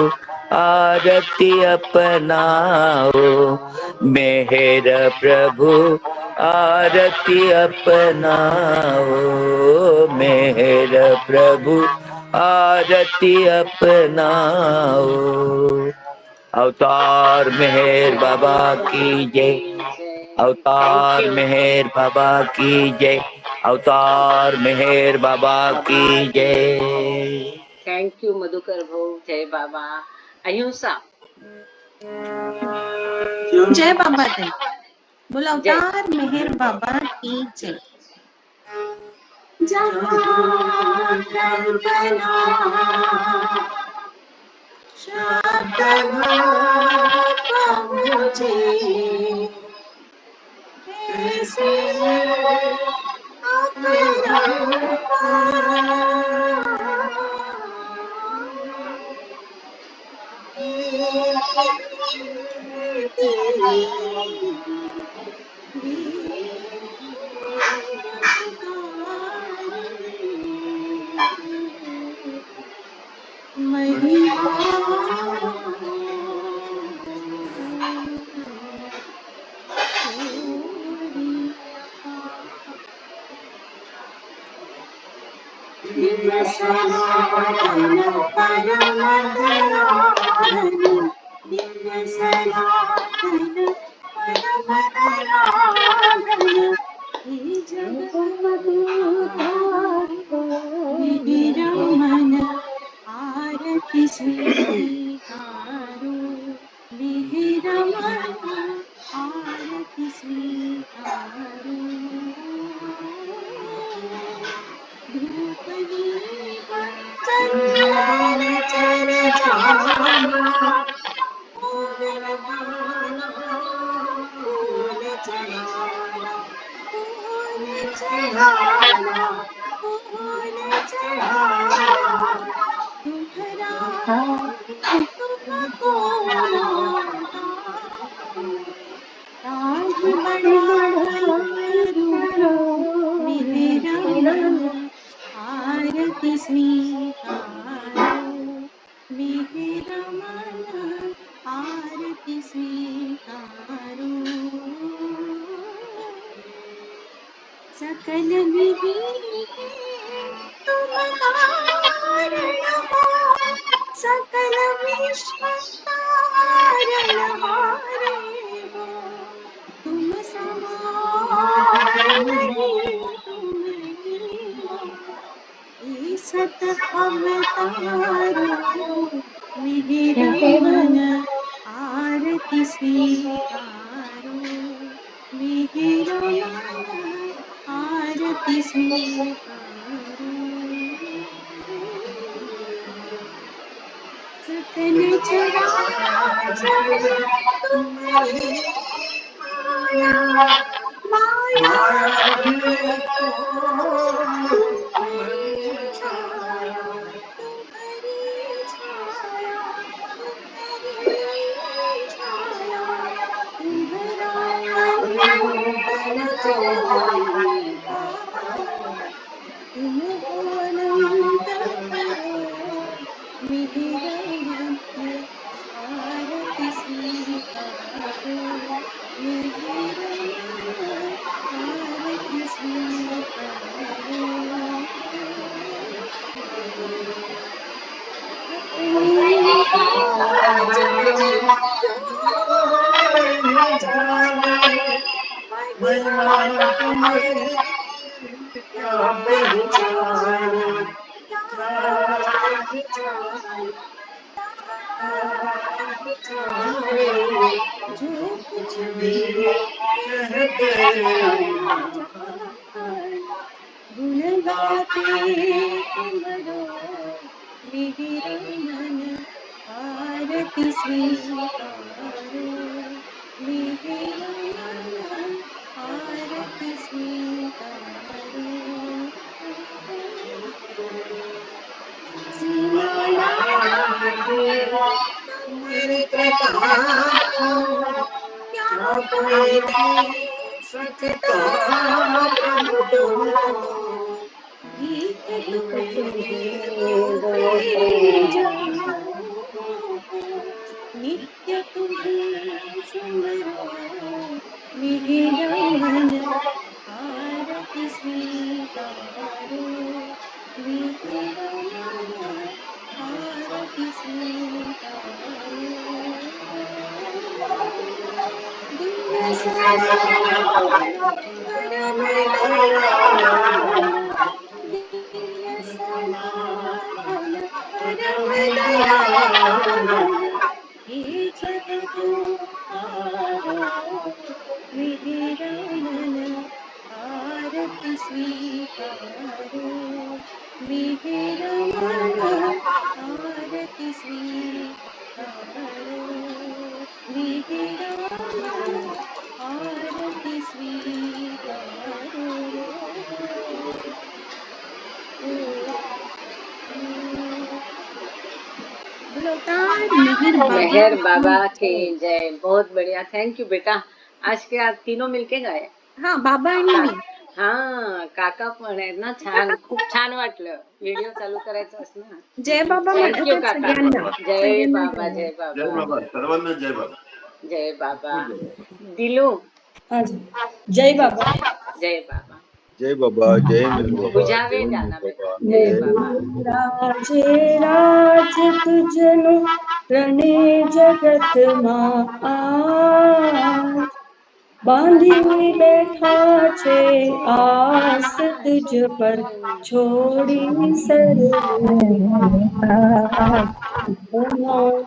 आरती अपनाओ, मेहर प्रभु आरती अपनाओ, मेहर प्रभु आरती अपनाओ। अवतार मेहर बाबा की जय, अवतार मेहर बाबा की जय, अवतार मेहर बाबा की जय। थैंक यू मधुकर भाऊ, जय बाबा। अहिंसा जय बाबा जय। बोलो अवतार मेहर बाबा की जय। दिव्य सनातन परम दयालन, दिव्य सनातन परम दयालन, हे जगदुद्धारको विरमण आरती स्वीकारो, विरमण आरती स्वीकारो। धूप दीप चंदन चढ़ाना, फूल लगाना, फूल चढ़ाना, फूल चढ़ाना, फूल चढ़ाना। तुम्हारा तुमको मानता हूँ, ताज बढ़ाकर करूँ मेरा मन, आरती स्वीकारो, मेरा मन आरती स्वीकारो। सकल विधि के तुम कारण हो, सकल विश्व तारणहारे हो। तुम समान नहीं, तुम ही हो, सत अवतारो, मेरा मन आरती स्वीकारो, मेरा मन आरती स्वीकारो। सकल चराचर तुम्हारी माया, माया तुम्हारी छाया, तुम्हारी छाया, तुम्हारी छाया। तुम्हारा अंतर पाया, तुम हो अनंत करो, मेरा मन आरती स्वीकारो, मेरा मन आरती स्वीकारो। अपने काज न जाने, महिमा तुम्हारी क्या पहचाने, क्या पहचाने, पहचाने। जो कुछ भी कहते न जाने, गुण गाते तुमरो, मेरा मन आरती स्वीकारो, मेरा मन आरती स्वीकारो। सीमा तुम्हारी कृपा को क्या कोई दे सकता प्रभु तुमको, भीख तुम्हें दो जन्मों को, नित्य तुम्हें सुमरो, मेरा मन आरती स्वीकारो, मेरा मन आरती स्वीकारो। दिव्य सनातन परम दयालन, दिव्य सनातन परम दयालन, हे जगदुद्धारो, मेरा मन आरती स्वीकारो, मेरा मन आरती स्वीकारो, मेरा मन आरती स्वीकारो। मेहर बाबा की जय। बहुत बढ़िया, थँक यू बेटा। आज के आज तीनों मिलके गाय। हा, बाबा आणि मी. हा, काका पण आहेत ना. छान, खूप छान वाटलं. व्हिडिओ चालू करायचास ना. जय बाबा थँक यू म्हणतात काका. सगळ्यांना. जय बाबा, जय जय बाबा, बाबा, सर्वांना जय बाबा. जय बाबा. दिलू, जय बाबा. जय बाबा. जय बाबा, जय मेहर बाबा, बुझावे जय जाना मेहर बेटा. बाबा. जय बाबा। રાજે રાજ તુજનો રણે જગતમાં આજ બાંધી બેઠા છે આસ તુજ પર છોડી સર્વે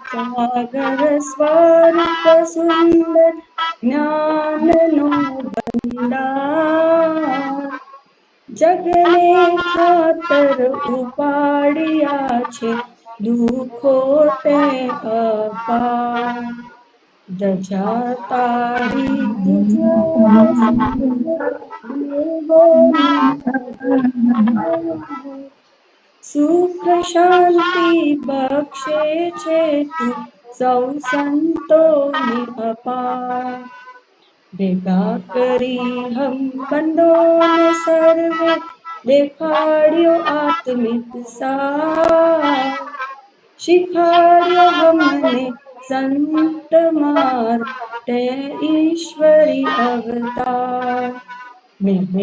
સાગર સ્વરૂપ સુંદર જ્ઞાનનો ભંડાર જગને ખાતર ઉપાડ્યા છે દુઃખો તે અપાર ધજા તારી તુજ દેવોની સુખ શાંતિ બક્ષે છે તું સૌ સંતોને અપાર ભેગા કરી હમ બંદોને સર્વે દેખાડ્યો આત્મિક સાર શીખાડ્યો હમને સંત માર્ગ તે ઈશ્વરી અવતાર મેઘ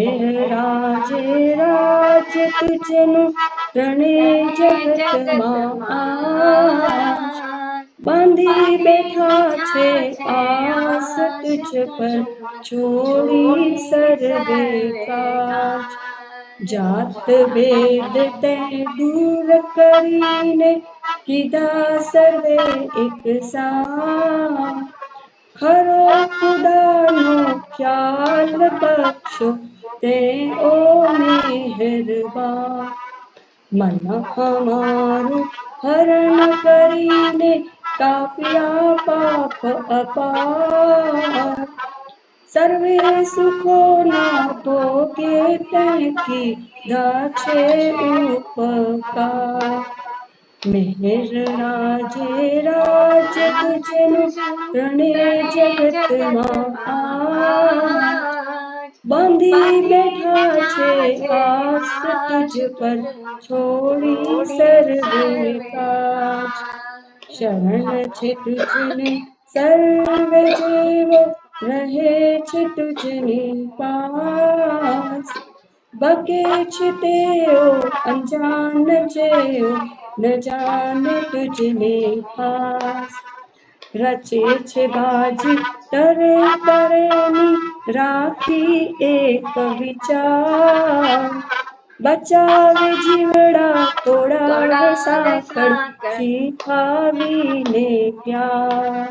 રાજે રાજ તુજનું ત્રણે જગતમાં આજ બાંધી બેઠા છે આસ તુજ પર છોડી સર્વે કાજ જાત ભેદ તે દૂર કરીને કીધા સર્વે એક સાથ ખરો ખુદાનો ખ્યાલ બક્ષો તે ઓ મહેરબાન મન અમારું હરણ કરીને કાપ્યા પાપ અપાર સર્વે સુખોના ભોગે તે કીધા છે ઉપકાર મેહર રાજે રાજ તુજનું ત્રણે જગતમાં આજ બાંધી બેઠા છે આસ તુજ પર છોડી સર્વે કાજ શરણ છે તુજને સર્વે જીવો રહે છે તુજની પાસ બકે છે તેઓ અંજાન જેઓ ન જાને તુજની ખાસ રચે છે બાજી તરે તરેની રાખી એક વિચાર બચાવે જીવડા તોડાવે સાંકળ શીખાવીને પ્યાર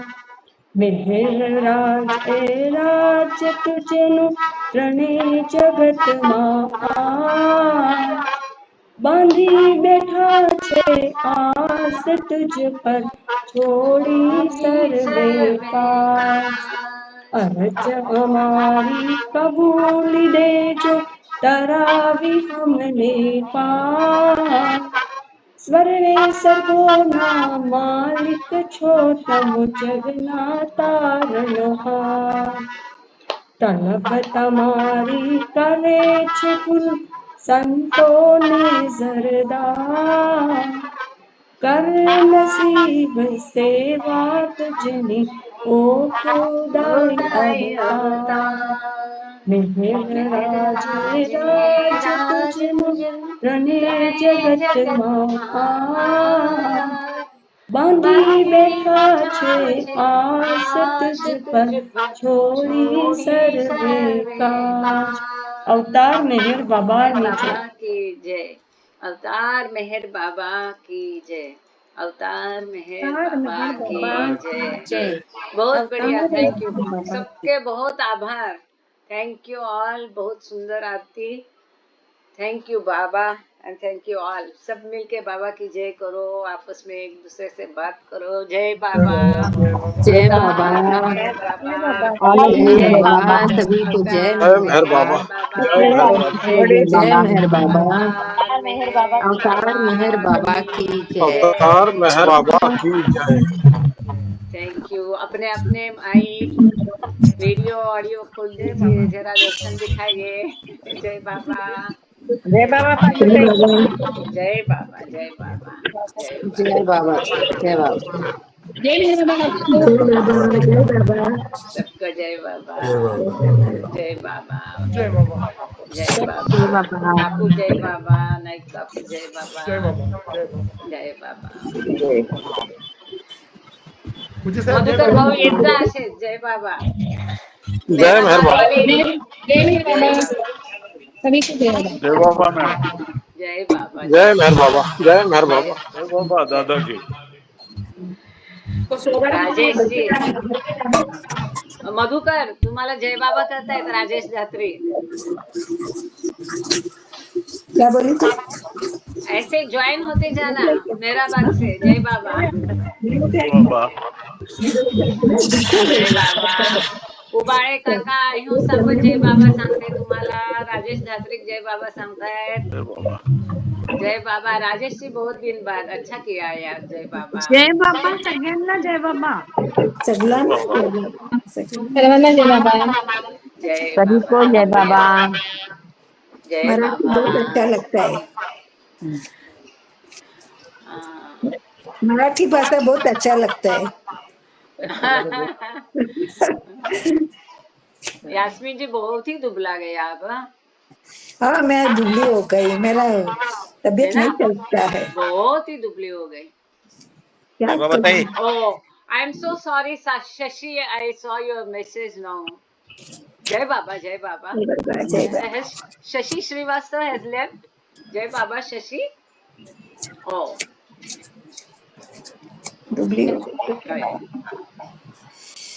મેહર રાજ એ રાજ તુજનું ત્રણે જગતમાં આજ બાંધી બેઠા છે આસ તુજ પર છોડી સર્વે કાજ અરજ અમારી કબૂલી દેજો તરાવી હમને પાર સ્વર્વે સર્વોના માલિક છો તમ જગના તારણહાર તલબ તમારી કરે છે કુલ સંતોને ઝરદાર કર નસીબ સેવા તુજની ઓ ખુદાઈ અવતાર મેહર રાજે રાજ તુજનું રણે જગતમાં આજ બાંધી બેઠા છે આસ તુજ પર છોડી સર્વે કાજ અવતાર મેહર બાબાની જય की जय। अवतार मेहर बाबा की जय। अवतार मेहर बाबा की जय। बहुत बढ़िया, थैंक यू। सबके बहुत आभार, थैंक यू ऑल। बहुत सुंदर आरती, thank you Baba and thank you all. सब मिलके बाबा की जय करो, आपस में एक दूसरे से बात करो। जय बाबा, जय अवतार बाबा, मेहर बाबा जय की जय। बाबा, सभी को जय मेहर बाबा, जय मेहर बाबा, अवतार मेहर बाबा की जय। Thank you. अपने अपने माइक वीडियो ऑडियो खोल दीजिए, जरा दर्शन दिखाइए। जय बाबा, जय बाबा, जय बाबा, जय बाबा, जय जय बाबा। बाबा, जय बाबा, जय मेहर बाबा, जय बाबा, सबका जय बाबा, जय बाबा, जय बाबा। जय बाबा काकू जय बाबा नाईक काकू जय बाबा जय बाबा मधुकर भाऊ येत जा असेच जय बाबा जय मेहरबान मेहर बाबा वाली जय सभी को दे रहा जय बाबा मैम जय बाबा जय मेहर बाबा जय मेहर जय बाबा जय बाबा दादाजी राजेश जी मधुकर तुम्हाला जय बाबा करतायत राजेश धात्री क्या बोली थी? ऐसे ज्वाइन होते जाना मेहराबाद से जय बाबा जय बाबा जय बाबा उबाळे काका ह्यो सर्व जय बाबा सांगते तुम्हाला राजेश धात्रिक जय बाबा सांगतायत जय बाबा जय बाबा राजेश जी बहुत दिन बाद अच्छा किया यार जय बाबा जय बाबा सगळ्यांना जय बाबा जय सगळ्यांना बाबा सर्वांना जय बाबा जय सभी को जय बाबा जय मराठी बाबा बहुत अच्छा लगता है हाँ। मराठी भाषा बहुत अच्छा लगता है यास्मीन जी बहुत ही दुबला गया आप हाँ? हाँ मैं दुबली हो गई मेरा है तबीयत ना नहीं चलता है बहुत ही दुबली हो गई क्या बाबा ताई Oh, I'm so sorry, Shashi. I saw your message now. Jai Baba, Jai Baba. जय बाबा Has Shashi Srivastava has left. Jai Baba, Shashi. Oh, दुबली हो गई okay.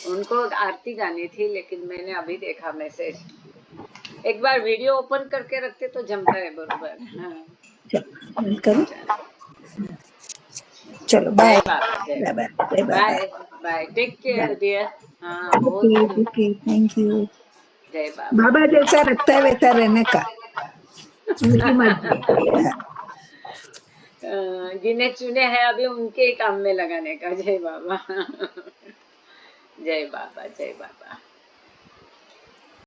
उनको आरती गानी थी लेकिन मैंने अभी देखा मैसेज एक बार वीडियो ओपन करके रखते तो जमता है बरोबर हाँ। बंद करूं चलो bye Jai Baba Jai bye bye bye bye bye take care dear हाँ बहुत ओके थैंक यू जय बाबा बाबा जैसा रखता है वैसा रहने का उनकी मर्जी है। गिने चुने हैं अभी उनके काम में लगाने का जय बाबा जय बाबा जय बाबा